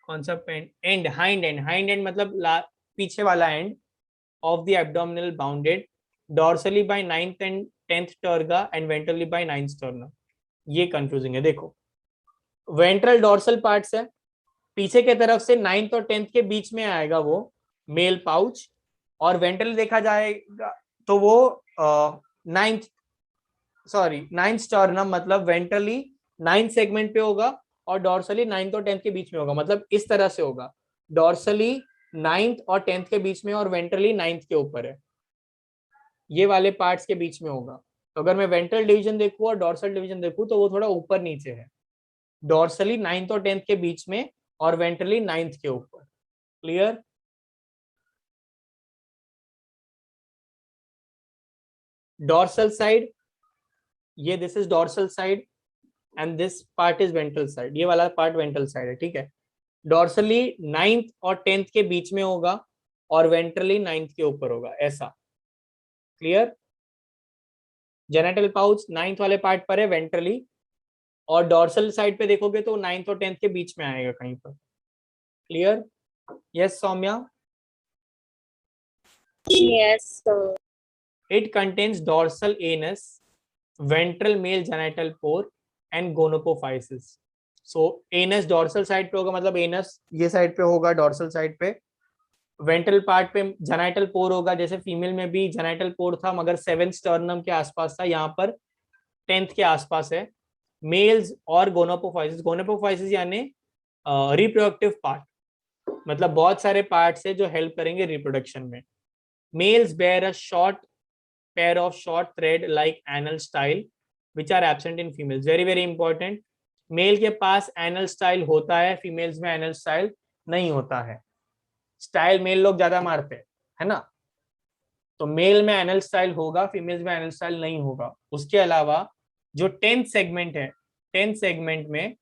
Speaker 1: कौन सा end, hind end. Hind end मतलब पीछे वाला end of the abdominal, bounded dorsally by 9th and 10th terga and ventrally by 9th sternum. ये confusing है, देखो ventral dorsal parts है, पीछे के तरफ से 9th और 10th के बीच में आएगा वो मेल पाउच, और वेंट्रल देखा जाएगा तो वो 9th स्टर्नम, मतलब वेंट्रली 9th सेगमेंट पे होगा और डॉर्सली 9th और 10th के बीच में होगा, मतलब इस तरह से होगा, डॉर्सली 9th और 10th के बीच में और वेंट्रली 9th के ऊपर है, ये वाले पार्ट्स के बीच में होगा। तो अगर मैं वेंट्रल डिवीजन देखूं और डॉर्सल डिवीजन देखूं तो वो थोड़ा ऊपर नीचे है, डॉर्सली 9th और 10th के बीच में और वेंट्रली 9th के ऊपर। क्लियर? डॉर्सल साइड, ये this is dorsal side and this part is ventral side, ये वाला पार्ट वेंट्रल साइड है, ठीक है। डॉर्सली 9th और 10th के बीच में होगा और वेंट्रली 9th के ऊपर होगा, ऐसा। क्लियर? जेनिटल पाउच 9th वाले पार्ट पर है वेंट्रली, और डॉर्सल साइड पे देखोगे तो 9th और 10th के बीच में आएगा कहीं पर। Clear? Yes Saumya?
Speaker 2: Yes, sir.
Speaker 1: It contains dorsal anus, ventral male genital pore and gonopophysis. So anus dorsal side पे होगा, मतलब anus ये साइड पे होगा डॉर्सल साइड पे, वेंट्रल पार्ट पे जेनाइटल पोर होगा, जैसे फीमेल में भी जेनाइटल पोर था मगर 7th स्टर्नम के आसपास था, यहाँ पर 10th के आसपास है। मेल्स और गोनोपोफाइसिस, गोनोपोफाइसिस यानी रिप्रोडक्टिव पार्ट, मतलब बहुत सारे पार्ट्स है जो हेल्प करेंगे रिप्रोडक्शन में। Males bear a short pair of short thread like anal style which are absent in females. Very very important. Male के पास एनल स्टाइल होता है, फीमेल्स में एनल स्टाइल नहीं होता है। स्टाइल मेल लोग ज्यादा मारते हैं, है ना, तो मेल में एनल स्टाइल होगा, फीमेल्स में एनल स्टाइल नहीं होगा। उसके अलावा जो 10th सेगमेंट है, 10th सेगमेंट में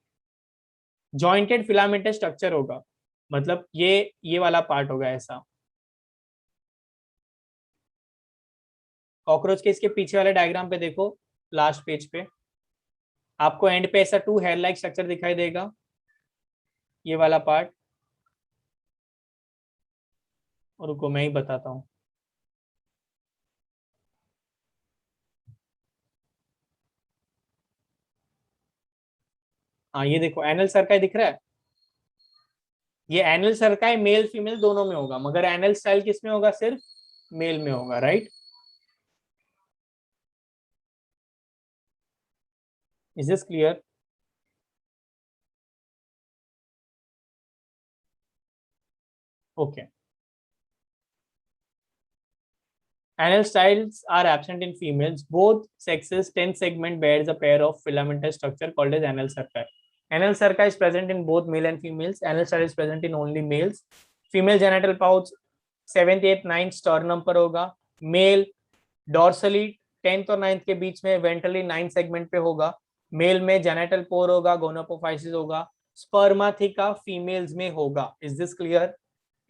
Speaker 1: जॉइंटेड फिलामेंटस स्ट्रक्चर होगा, मतलब ये वाला पार्ट होगा ऐसा। कॉकरोच के इसके पीछे वाले डायग्राम पे देखो, लास्ट पेज पे आपको एंड पे ऐसा 2 हेयर लाइक स्ट्रक्चर दिखाई देगा, ये वाला पार्ट। और रुको मैं ही बताता हूँ, हाँ ये देखो एनल सर्काई दिख रहा है, ये एनल सर्काई मेल फीमेल दोनों में होगा, मगर एनल स्टाइल किस में होगा, सिर्फ मेल में होगा, right? Is this clear? Okay, anal styles are absent in females. Both sexes 10th segment bears a pair of filamentous structure called as anal cerci. Anal cerca is present in both male and females. Anal stud is present in only males. Female genital pouch 7th 8th 9th sternum पर होगा. Male dorsally 10th और 9th के बीच में ventrally 9th segment पे होगा. Mail में genital पोर होगा, गोनोपोफाइसिस होगा. स्पर्माथिका फीमेल्स में होगा. Is this clear?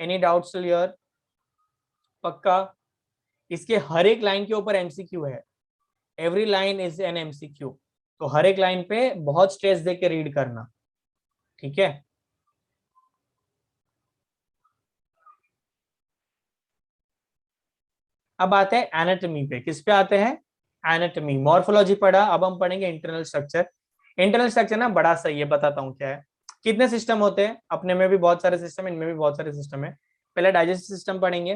Speaker 1: Any doubts clear? पक्का? इसके हर एक लाइन के ऊपर एमसीक्यू है. Every line is an MCQ. तो हर एक लाइन पे बहुत स्ट्रेस देके रीड करना. ठीक है? अब आते हैं एनाटॉमी पे. किस पे आते हैं? एनाटॉमी. मॉर्फोलॉजी पढ़ा, अब हम पढ़ेंगे इंटरनल स्ट्रक्चर. इंटरनल स्ट्रक्चर ना बड़ा सही है, बताता हूँ क्या है. कितने सिस्टम होते हैं? अपने में भी बहुत सारे सिस्टम, इनमें भी बहुत सारे सिस्टम है. पहले डाइजेस्टिव सिस्टम पढ़ेंगे,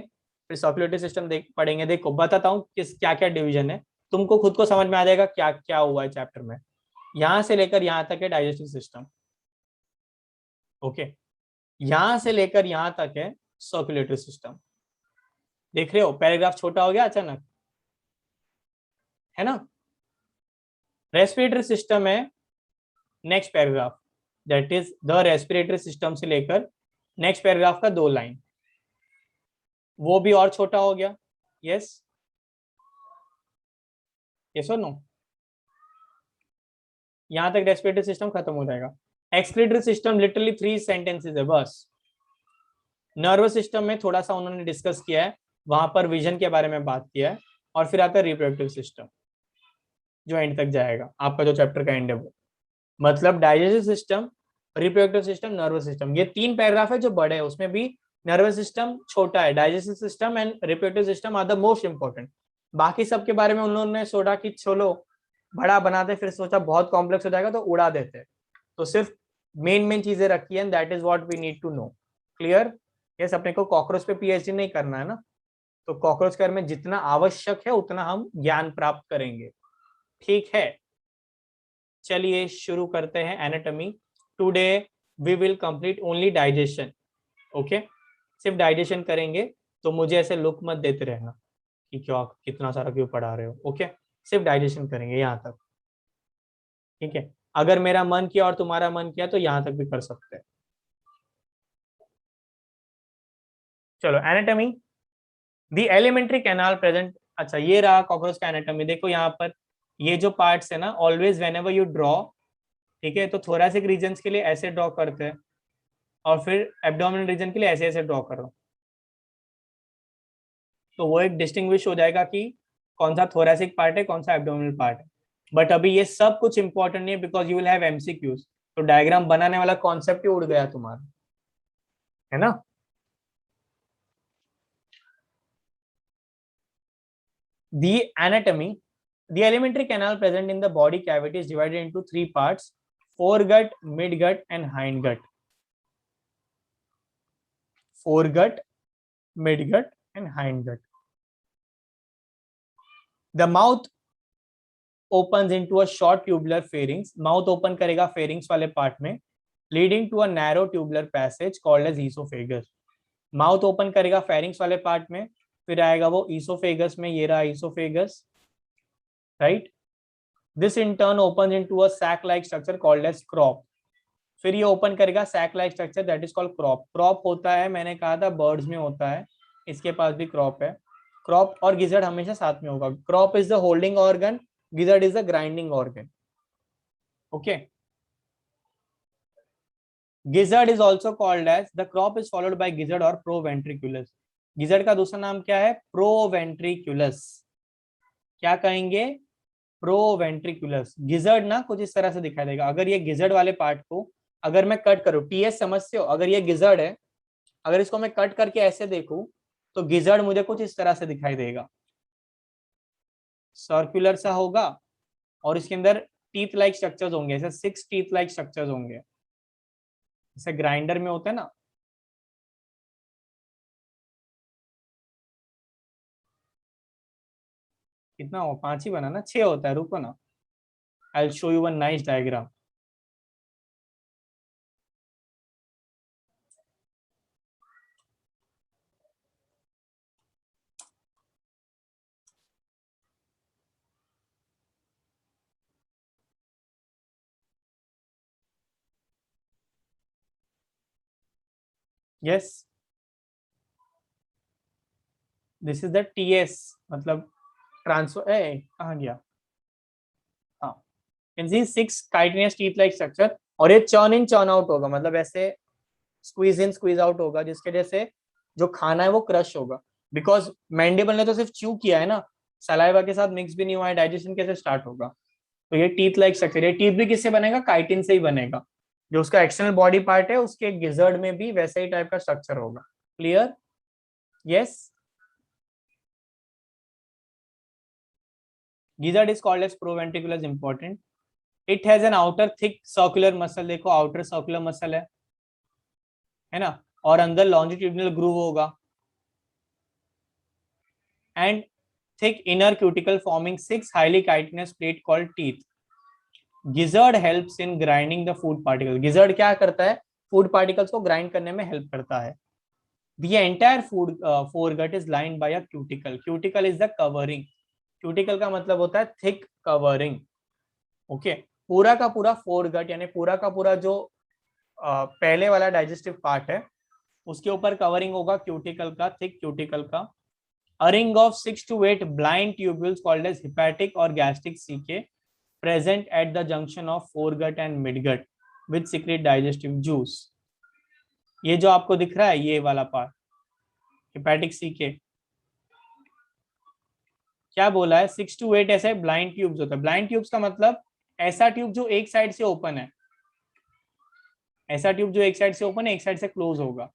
Speaker 1: फिर सर्कुलेटरी सिस्टम पढ़ेंगे. देखो बताता हूँ किस क्या क्या डिवीजन है, तुमको खुद को समझ में आ जाएगा क्या क्या हुआ है चैप्टर में. यहां से लेकर यहां तक है डाइजेस्टिव सिस्टम. ओके. यहां से लेकर यहां तक है सर्कुलेटरी सिस्टम. देख रहे हो पैराग्राफ छोटा हो गया अचानक, है ना? रेस्पिरेटरी सिस्टम है next paragraph, that is the respiratory system से लेकर नेक्स्ट पैराग्राफ का 2 लाइन, वो भी और छोटा हो गया. यस यस और नो? यहां तक रेस्पिरेटरी सिस्टम खत्म हो जाएगा. एक्सक्रीटरी सिस्टम लिटरली 3 सेंटेंसेस है बस. नर्वस सिस्टम में थोड़ा सा उन्होंने डिस्कस किया है, वहां पर विजन के बारे में बात किया है. और फिर आता है रिप्रोडक्टिव सिस्टम, जो एंड तक जाएगा, आपका जो चैप्टर का एंड है वो. मतलब digestive system, reproductive system, nervous system, ये 3 पैराग्राफ है जो बड़े हैं. उसमें भी नर्वस सिस्टम छोटा है. Digestive system and reproductive system are the most important. बाकी सब के बारे में उन्होंने सोचा कि चलो बड़ा बनाते, फिर सोचा बहुत कॉम्प्लेक्स हो जाएगा तो उड़ा देते. तो सिर्फ मेन मेन चीजें रखी है, that is what we need to know. Clear? Yes. अपने को कॉकरोच पे पीएचडी नहीं करना है ना, तो कॉकरोच कर में जितना आवश्यक है उतना हम ज्ञान प्राप्त करेंगे. ठीक है, चलिए शुरू करते हैं anatomy. Today we will complete only digestion. Okay, सिर्फ डाइजेशन करेंगे. तो मुझे ऐसे लुक मत देते रहना कि क्या कितना सारा क्यों पढ़ा रहे हो. ओके, सिर्फ डाइजेशन करेंगे यहाँ तक. ठीक है? अगर मेरा मन किया और तुम्हारा मन किया तो यहाँ तक भी कर सकते हैं. चलो anatomy. The alimentary canal present. अच्छा, ये रहा कॉकरोच का एनाटॉमी. देखो यहाँ पर ये जो पार्ट्स है ना, always when ever you draw, ठीक है, तो थोरैसिक रीजन के लिए ऐसे ड्रॉ करते हैं, और फिर एब्डोमिनल रीजन के लिए ऐसे ऐसे ड्रॉ करो. तो वो एक डिस्टिंग्विश हो जाएगा कि कौन सा थोरैसिक पार्ट है, कौन सा एब्डोमिनल पार्ट है. बट अभी ये सब कुछ इंपॉर्टेंट नहीं है, because you will have MCQs. तो डायग्राम बनाने वाला कॉन्सेप्ट ही उड़ गया तुम्हारा, है ना? The anatomy. The alimentary canal present in the body cavity is divided into 3 parts: foregut, midgut, and hindgut. Foregut, midgut, and hindgut. The mouth opens into a short tubular pharynx. Mouth open करेगा pharynx वाले part में, leading to a narrow tubular passage called as esophagus. Mouth open करेगा pharynx वाले part में, फिर आएगा वो esophagus में. ये रहा esophagus, right? This in turn opens into a sac-like structure called as crop. फिर ये ओपन करेगा sac-like structure that is called crop. crop होता है, मैंने कहा था birds में होता है, इसके पास भी crop है. crop और gizzard हमेशा साथ में होगा. crop is the holding organ, gizzard is the grinding organ. Okay. gizzard is also called as, the crop is followed by gizzard or proventriculus. gizzard का दूसरा नाम क्या है? proventriculus. क्या कहेंगे? प्रोवेंट्रिकुलस. गिजर्ड ना कुछ इस तरह से दिखाई देगा. अगर ये गिजर्ड वाले पार्ट को अगर मैं कट करूं, टीएस समझते हो? अगर ये गिजर्ड है, अगर इसको मैं कट करके ऐसे देखूं तो गिजर्ड मुझे कुछ इस तरह से दिखाई देगा, सर्कुलर सा होगा, और इसके अंदर टीथ लाइक स्ट्रक्चर्स होंगे, ऐसे 6 टीथ लाइक स्ट्रक्चर्स होंगे, जैसे ग्राइंडर में होता है ना. कितना हो? 5 ही बना ना, 6 होता है. रुको ना, I will show you one nice diagram. Yes, this is the TS, मतलब ट्रांसफर, कहाँ गया, हाँ, can see 6 chitinous teeth like structure, और ये चर्न इन चर्न आउट होगा, मतलब ऐसे स्क्वीज इन स्क्वीज आउट होगा, जिसके जैसे जो खाना है वो क्रश होगा, बिकॉज मैंडिबल ने तो सिर्फ च्यू किया है ना, सलाइवा के साथ मिक्स भी नहीं हुआ है, डाइजेशन कैसे स्टार्ट होगा। तो ये टीथ लाइक स्ट्रक्चर, ये टीथ भी किससे बनेगा, काइटिन से ही बनेगा, जो उसका एक्सटर्नल बॉडी पार्ट है उसके गिजर्ड में भी वैसे ही टाइप का स्ट्रक्चर होगा। Clear, yes. Gizzard is called as proventricular, important. It has an outer thick circular muscle, देखो आउटर सर्कुलर मसल है ना, और अंदर लॉन्जिट्यूडिनल ग्रूव होगा, and thick inner cuticle forming 6 highly chitinous plate called teeth. Gizzard helps in grinding the food particles. Gizzard क्या करता है, food particles को grind करने में help करता है। The entire food foregut is lined by a cuticle. Cuticle is the covering. Cuticle का मतलब होता है thick covering. Okay, पूरा का पूरा foregut यानी पूरा का पूरा जो पहले वाला digestive part है उसके ऊपर कवरिंग होगा क्यूटिकल का, थिक क्यूटिकल का। A ring of 6 to 8 blind tubules called as hepatic or gastric caecae present at the junction of foregut and midgut which secrete digestive juice. ये जो आपको दिख रहा है ये वाला पार्ट hepatic caecae, क्या बोला है, 6 to 8 ऐसे ब्लाइंड ट्यूब्स होता है। ब्लाइंड ट्यूब्स का मतलब ऐसा ट्यूब जो एक साइड से ओपन है, ऐसा ट्यूब जो एक साइड से ओपन है एक साइड से क्लोज होगा।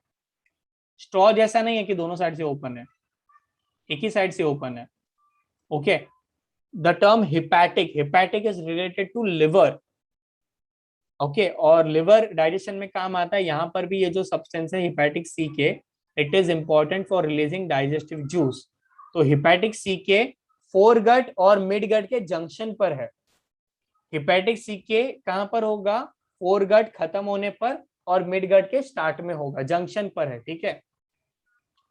Speaker 1: स्ट्रॉ जैसा नहीं है कि दोनों साइड से ओपन है, एक ही साइड से ओपन है। Okay, the term hepatic, hepatic is related to liver. Okay, और लिवर डाइजेशन में काम आता है। यहाँ पर भी ये जो सब्सटेंस है हिपैटिक सी के, it is important for releasing digestive juice. तो हिपैटिक सी के फोरगट और मिडगट के जंक्शन पर है। हिपैटिक सी के कहां पर होगा, फोरगट खत्म होने पर और मिडगट के स्टार्ट में होगा, जंक्शन पर है। ठीक है,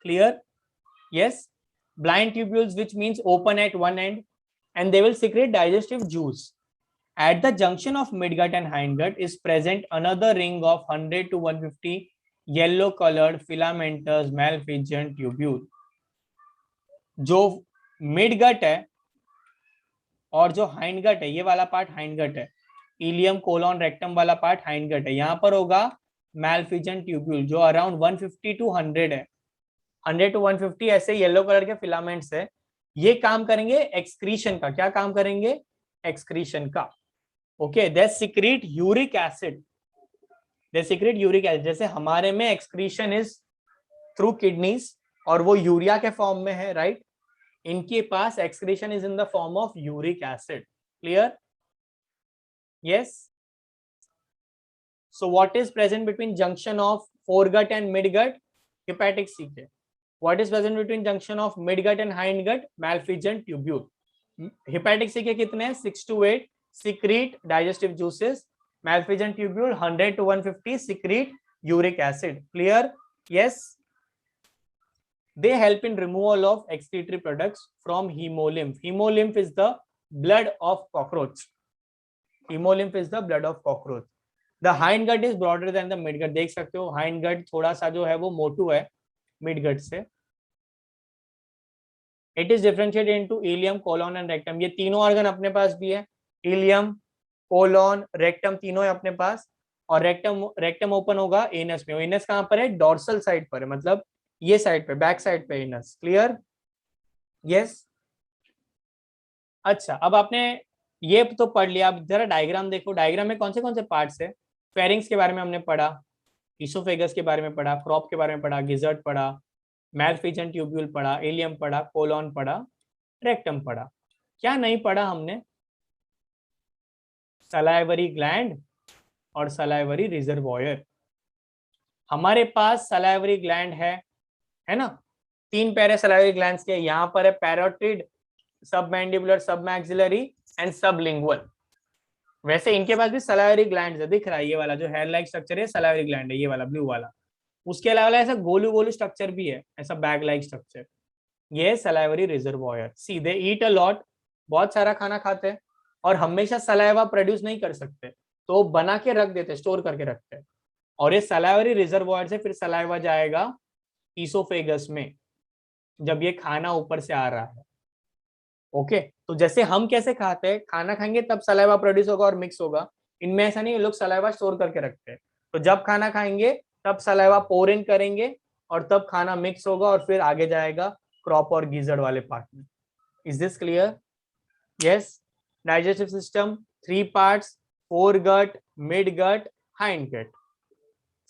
Speaker 1: clear, yes. Blind tubules, which means open at one end, and they will secrete digestive juice. At the junction of midgut and hindgut is present another ring of 100 to 150 yellow-colored filamentous malpighian tubule. जो midgut है और जो hindgut है, ये वाला part hindgut है, ilium colon rectum वाला part hindgut है, यहाँ पर होगा malpighian tubule जो अराउंड 150 to 100 है। 100 to 150 ऐसे येलो कलर के फिलामेंट्स है। ये काम करेंगे एक्सक्रीशन का। क्या काम करेंगे, एक्सक्रीशन का। Okay, they secrete uric acid, they secrete uric acid. जैसे हमारे में एक्सक्रीशन इज थ्रू किडनीज और वो यूरिया के फॉर्म में है, राइट। इनके पास excretion is in the form of uric acid. Clear, yes. So what is present between junction of foregut and midgut, hepatic caecae. What is present between junction of midgut and hindgut, malpighian tubule. Hepatic caecae कितने हैं, 6 to 8 secrete digestive juices. Malpighian tubule 100 to 150 secrete uric acid. Clear, yes. They help in removal of excretory products from hemolymph. Hemolymph is the blood of cockroach. Hemolymph is the blood of cockroach. The hindgut is broader than the midgut. देख सकते हो hindgut थोड़ा सा जो है वो मोटू है midgut से। It is differentiated into ileum, colon and rectum. ये तीनों ऑर्गन अपने पास भी है, इलियम, कोलॉन, रेक्टम तीनों है अपने पास। और रेक्टम ओपन होगा एनस में। एनस कहाँ पर है, डॉर्सल साइड पर है, मतलब ये साइड पे, बैक साइड पे एनस। Clear, yes. अच्छा, अब आपने ये तो पढ़ लिया, अब जरा डायग्राम देखो। डायग्राम में कौन से पार्ट्स है। फेरिंग्स के बारे में हमने पढ़ा, इसोफेगस के बारे में पढ़ा, क्रॉप के बारे में पढ़ा, गिजर्ड पढ़ा, मैलफिजियन ट्यूब्यूल पढ़ा, इलियम पढ़ा, कोलॉन पढ़ा, रेक्टम पढ़ा। क्या नहीं पढ़ा हमने, सलाइवरी ग्लैंड और सलाइवरी रिजर्वॉयर। हमारे पास सलाइवरी ग्लैंड है ना, 3 पैर सलाइवरी ग्लैंड्स के। यहाँ पर है parotid, submandibular, submaxillary and sublingual. वैसे इनके पास भी सलाइवरी ग्लैंड है, दिख रहा है ये वाला जो हेयर लाइक स्ट्रक्चर है सलाइवरी ग्लैंड है, ये वाला ब्लू वाला। उसके अलावा ऐसा गोलू गोलू स्ट्रक्चर भी है, ऐसा बैग लाइक स्ट्रक्चर। ये salivary reservoir. See they eat a lot, बहुत सारा खाना खाते हैं और हमेशा सलाइवा प्रोड्यूस नहीं कर सकते, तो बना के रख देते, स्टोर करके रखते हैं। और ये सलाइवरी रिजर्वॉयर से फिर सलाइवा जाएगा ईसोफेगस में जब ये खाना ऊपर से आ रहा है। ओके, तो जैसे हम कैसे खाते हैं, खाना खाएंगे तब सलाइवा प्रोड्यूस होगा और मिक्स होगा, इनमें ऐसा नहीं, ये लोग सलाइवा स्टोर करके रखते हैं। तो जब खाना खाएंगे तब सलाइवा पोर इन करेंगे और तब खाना मिक्स होगा और फिर आगे जाएगा क्रॉप और गीजर्ड वाले पार्ट में। Is this clear? Yes. Digestive system 3 parts, four gut, mid gut, hind gut.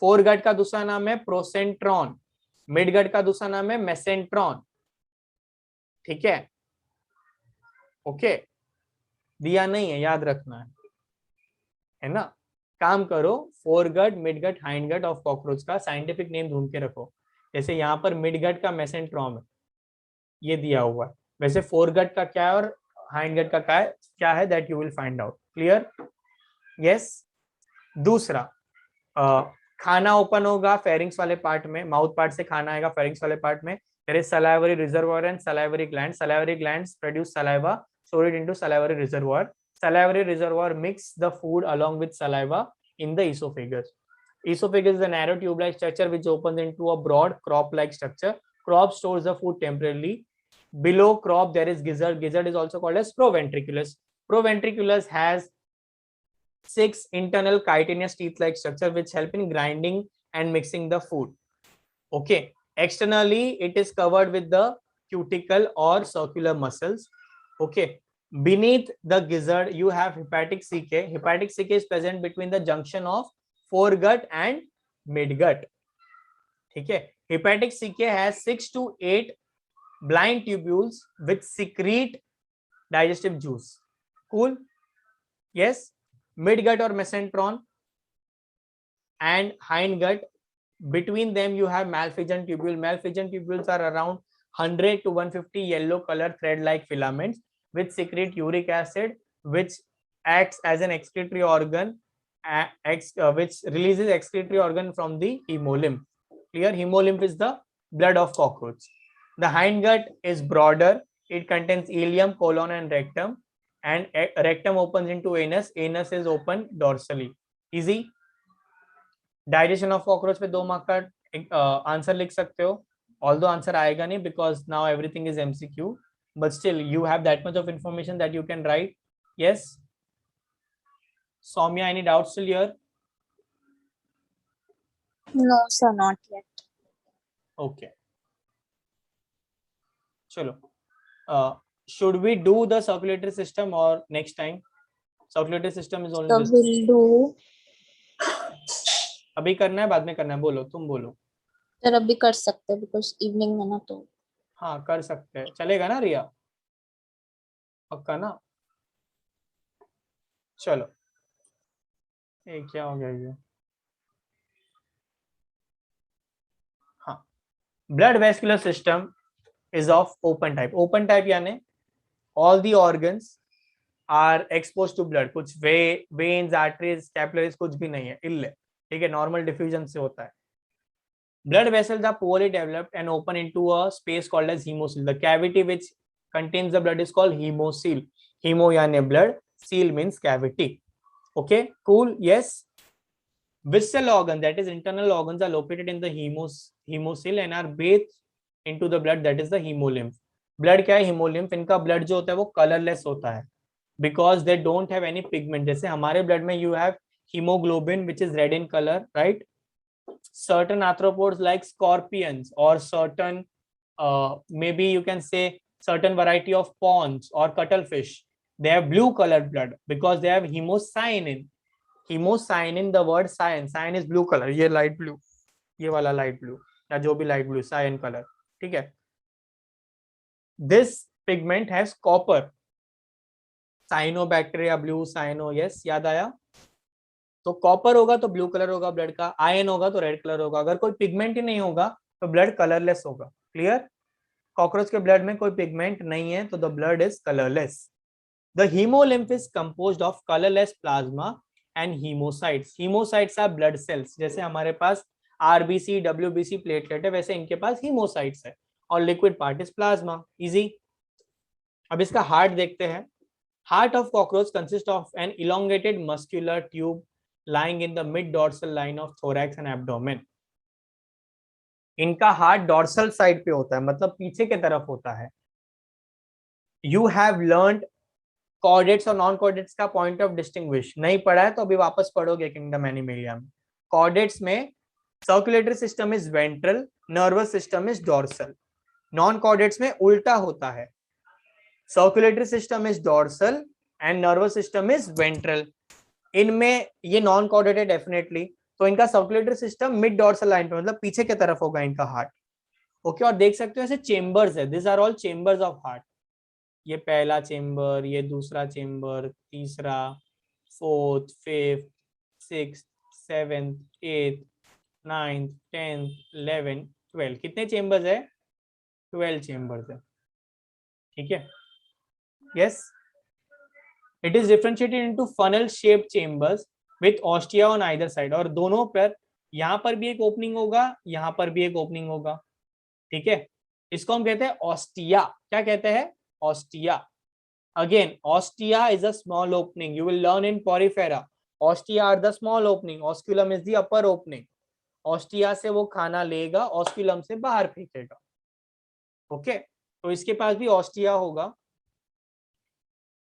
Speaker 1: Foregut का दूसरा नाम है प्रोसेंट्रॉन, मिड गट का दूसरा नाम है मेसेंट्रॉन। ठीक है, ओके, दिया नहीं है, याद रखना है ना। काम करो, fore gut, mid gut, hind gut of cockroach का साइंटिफिक नेम ढूंढ के रखो। जैसे यहाँ पर मिड गट का मेसेंट्रॉन है, ये दिया हुआ है। वैसे फोर गट का क्या है और हाइंड गट का क्या है that you will find out. Clear? Yes. दूसरा, खाना ओपन होगा फेरिंग्स वाले पार्ट में, माउथ पार्ट से खाना आएगा फेरिंग्स वाले पार्ट में। There is salivary reservoir and salivary gland. Salivary glands produce saliva, store it into salivary reservoir. Salivary reservoir mix the food along with saliva in the esophagus. Esophagus is a narrow tube-like structure which opens into a broad crop-like structure. Crop stores the food temporarily. Below crop there is gizzard. Gizzard is also called as proventriculus. Proventriculus has 6 internal chitinous teeth-like structure which help in grinding and mixing the food. Okay. Externally it is covered with the cuticle or circular muscles. Okay, beneath the gizzard you have hepatic caeca. Hepatic caeca is present between the junction of foregut and midgut. ठीक है, hepatic caeca has 6 to 8 blind tubules which secrete digestive juice. Cool? Yes. Midgut or mesentron and hindgut, between them you have malphizian tubule. Malphizian tubules are around 100 to 150 yellow color thread like filaments which secrete uric acid, which acts as an excretory organ, which releases excretory organ from the hemolymph. Clear? Hemolymph is the blood of cockroach. The hindgut is broader. It contains ileum, colon and rectum, and rectum opens into anus. Anus is open dorsally. Easy. Digestion of cockroach पे 2 mark का answer लिख सकते हो, although answer आएगा नहीं because now everything is MCQ, but still you have that much of information that you can write. Yes, Soumya, any doubts still here?
Speaker 3: No sir, not yet.
Speaker 1: Okay, chalo, should we do the circulatory system or next time? Circulatory system is only
Speaker 3: So
Speaker 1: this.
Speaker 3: we'll do.
Speaker 1: अभी करना है बाद में करना है? बोलो, तुम बोलो।
Speaker 3: सर अभी कर सकते हैं बिकॉज इवनिंग में ना, तो
Speaker 1: हाँ कर सकते हैं, चलेगा ना रिया? पक्का ना? चलो, ये क्या हो गया ये? हाँ, blood vascular system is of open type. Open type यानी all the organs are expose to blood. कुछ वेन्स, आर्टरीज, कैपिलरीज कुछ भी नहीं है, इल्ले. ठीक है, नॉर्मल डिफ्यूजन से होता है. Blood vessels are poorly developed and open into a space called as hemocoel. The cavity which contains the blood is called hemocoel. Hemo यानी blood, seal means cavity. Okay, cool. Yes. Visceral organ, that is internal organs, are located in the hemocoel and are bathed into the blood, that is the hemolymph. Blood क्या है? hemolymph. इनका blood जो होता है वो colorless होता है because they don't have any pigment. जैसे हमारे blood में you have hemoglobin which is red in color, right? Certain arthropods like scorpions or certain maybe you can say certain variety of prawns or cuttlefish, they have blue colored blood because they have hemocyanin. Hemocyanin, the word cyan, cyan is blue color. ये light blue, ये वाला light blue या जो भी light blue, cyan color. ठीक है, this pigment has copper. cyanobacteria blue, cyano. yes, याद आया? तो कॉपर होगा तो ब्लू कलर होगा ब्लड का, आयन होगा तो रेड कलर होगा. अगर कोई पिगमेंट ही नहीं होगा तो ब्लड कलरलेस होगा. क्लियर? कॉकरोच के ब्लड में कोई पिगमेंट नहीं है तो the blood is colourless. The haemolymph is composed of colourless plasma and haemocytes. Haemocytes are blood cells. जैसे हमारे पास आरबीसी, डब्ल्यूबीसी, प्लेटलेट है, वैसे इनके पास हीमोसाइट्स है और liquid part is plasma. Easy. अब इसका हार्ट देखते हैं. Heart of cockroach consist of an elongated muscular tube lying in the mid dorsal line of thorax and abdomen. इनका हार्ट डॉर्सल साइड पे होता है, मतलब पीछे की तरफ होता है. You have learned कॉर्डेट्स और नॉन कॉर्डेट्स का पॉइंट ऑफ डिस्टिंग्विश नहीं पढ़ा है तो अभी वापस पढ़ोगे किंगडम एनिमेलिया में. कॉर्डेट्स में circulatory system is ventral, nervous system is dorsal. Non chordates में उल्टा होता है, circulatory system is dorsal and nervous system is ventral. इनमें ये नॉन कॉर्डेट है डेफिनेटली, तो इनका circulatory system mid dorsal line पे, मतलब पीछे की तरफ होगा इनका हार्ट. ओके, और देख सकते हो ऐसे चेंबर्स है, this are all chambers of heart. ये पहला चेंबर, ये दूसरा चेंबर, तीसरा, fourth, fifth, sixth, seventh, eighth, ninth, 10th, 11th, 12th. कितने चेंबर्स है? 12 चेंबर्स है. ठीक है. Yes, it is differentiated into funnel shaped chambers with ostia on either side. और दोनों पर, यहाँ पर भी एक ओपनिंग होगा, यहाँ पर भी एक ओपनिंग होगा. ठीक है, इसको हम कहते हैं ऑस्टिया. क्या कहते हैं? Ostia. Again, ostia is a small opening. You will learn in porifera. Ostia are the small opening. Osculum is the upper opening. Ostia से वो खाना लेगा, osculum से बाहर फेंकेगा. ओके, तो इसके पास भी ostia होगा.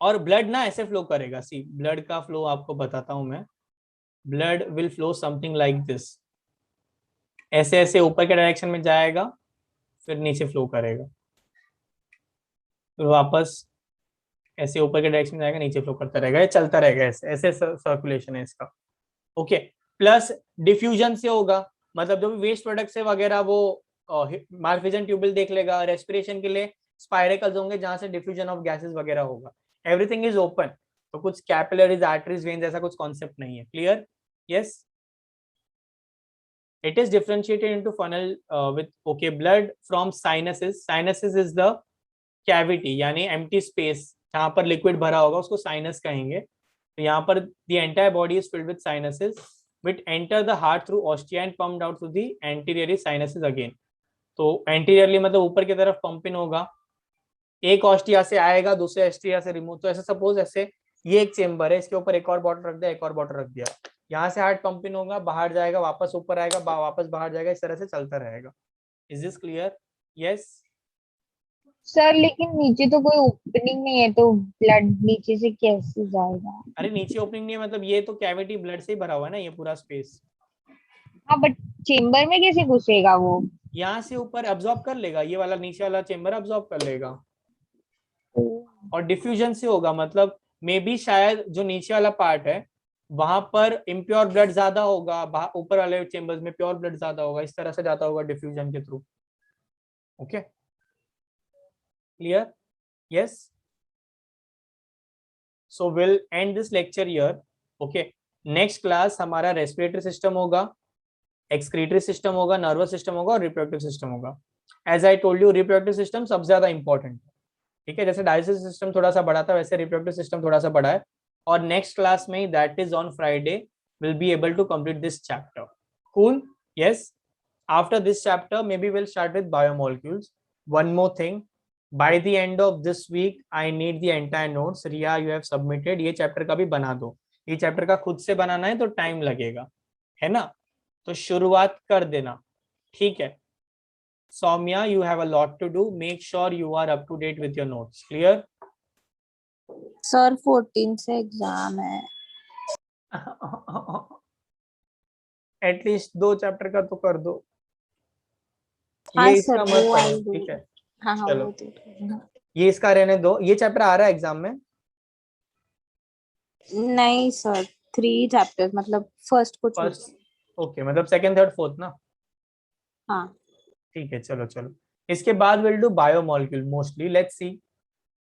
Speaker 1: और ब्लड ना ऐसे फ्लो करेगा. सी, ब्लड का फ्लो आपको बताता हूं मैं. Blood will flow something like this. ऐसे ऐसे ऊपर के डायरेक्शन में जाएगा, फिर नीचे फ्लो करेगा, फिर वापस ऐसे ऊपर के डायरेक्शन में जाएगा, नीचे फ्लो करता रहेगा, ये चलता रहेगा. ऐसे ऐसे सर्कुलेशन है इसका. ओके, प्लस डिफ्यूजन से होगा, मतलब जो भी वेस्ट प्रोडक्ट्स है वगैरह वो मार्फिजन ट्यूबल देख लेगा. रेस्पिरेशन के लिए स्पाइरेकल्स होंगे जहां से डिफ्यूजन ऑफ गैसेस वगैरह होगा. एवरीथिंग इज ओपन, तो कुछ कैपिलरीज, आर्टरीज, वेन्स ऐसा कुछ कॉन्सेप्ट नहीं है. Clear? Yes. It is differentiated into funnel with blood from sinuses. Sinuses is the cavity, यानी empty space जहाँ पर लिक्विड भरा होगा उसको साइनस कहेंगे. तो यहाँ पर the entire body is filled with sinuses which enter the heart through ostia and pumped out through the anterior sinuses again. तो anteriorly मतलब ऊपर की तरफ पंप इन होगा, एक ऑस्टिया से आएगा, दूसरे ऑस्टिया से रिमूव. तो ऐसे सपोज ऐसे ये एक चेंबर है, इसके ऊपर एक और बॉटल रख दिया, एक और बॉटल रख दिया, यहाँ से हार्ट पंप इन होगा, बाहर जाएगा, वापस ऊपर आएगा, वापस बाहर जाएगा, इस तरह से चलता रहेगा. Is this clear? Yes
Speaker 2: sir, लेकिन नीचे तो कोई ओपनिंग नहीं है, तो ब्लड नीचे से कैसे जाएगा?
Speaker 1: अरे नीचे ओपनिंग नहीं है, मतलब ये तो कैविटी ब्लड से ही भरा हुआ है ना, ये पूरा स्पेस.
Speaker 2: हाँ, बट चेम्बर में कैसे घुसेगा वो?
Speaker 1: यहाँ से ऊपर अब्सॉर्ब कर लेगा, ये वाला नीचे वाला चेंबर अब्सॉर्ब कर लेगा. और डिफ्यूजन से होगा, मतलब मे बी शायद जो नीचे वाला पार्ट है वहां पर इम्प्योर ब्लड ज्यादा होगा, ऊपर वाले चेंबर्स में प्योर ब्लड ज्यादा होगा, इस तरह से जाता होगा डिफ्यूजन के through. Okay, clear? Yes. So will end this lecture here. Okay, next class हमारा रेस्पिरेटरी सिस्टम होगा, एक्सक्रीटरी सिस्टम होगा, नर्वस सिस्टम होगा और रिप्रोडक्टिव सिस्टम होगा. As I told you, reproductive system सबसे ज्यादा इंपॉर्टेंट है. ठीक है, जैसे डाइजेस्टिव सिस्टम थोड़ा सा बड़ा था, वैसे रिप्रोडक्टिव सिस्टम थोड़ा सा बड़ा है. और नेक्स्ट क्लास में, that is on Friday, will be able to complete this chapter. Cool? Yes. After this chapter maybe will start with biomolecules. One more thing, by the end of this week I need the entire notes. Riya, you have submitted. ये chapter का भी बना दो. ये chapter का खुद से बनाना है तो टाइम लगेगा, है ना? तो शुरुआत कर देना. ठीक है. Soumya, you have a lot to do. Make sure you are up to date with your notes. Clear?
Speaker 3: Sir 14 से एग्जाम है.
Speaker 1: एटलीस्ट 2 चैप्टर का तो कर दो.
Speaker 3: हाँ
Speaker 1: ये
Speaker 3: सर,
Speaker 1: इसका मत
Speaker 3: वो
Speaker 1: करो,
Speaker 3: I do.
Speaker 1: ठीक है?
Speaker 3: हाँ हाँ,
Speaker 1: चलो.
Speaker 3: वो देख लेना.
Speaker 1: ये इसका रहने दो. ये चैप्टर आ रहा है एग्जाम में?
Speaker 3: नहीं सर, 3 चैप्टर्स, मतलब फर्स्ट को छोड़.
Speaker 1: फर्स्ट. ओके, मतलब सेकंड, थर्ड, फोर्थ ना?
Speaker 3: हाँ.
Speaker 1: ठीक है, चलो चलो. इसके बाद will do biomolecule mostly. Let's see.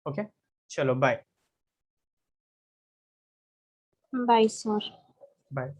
Speaker 1: Okay, चलो, बाय
Speaker 3: बाय सर.
Speaker 1: बाय.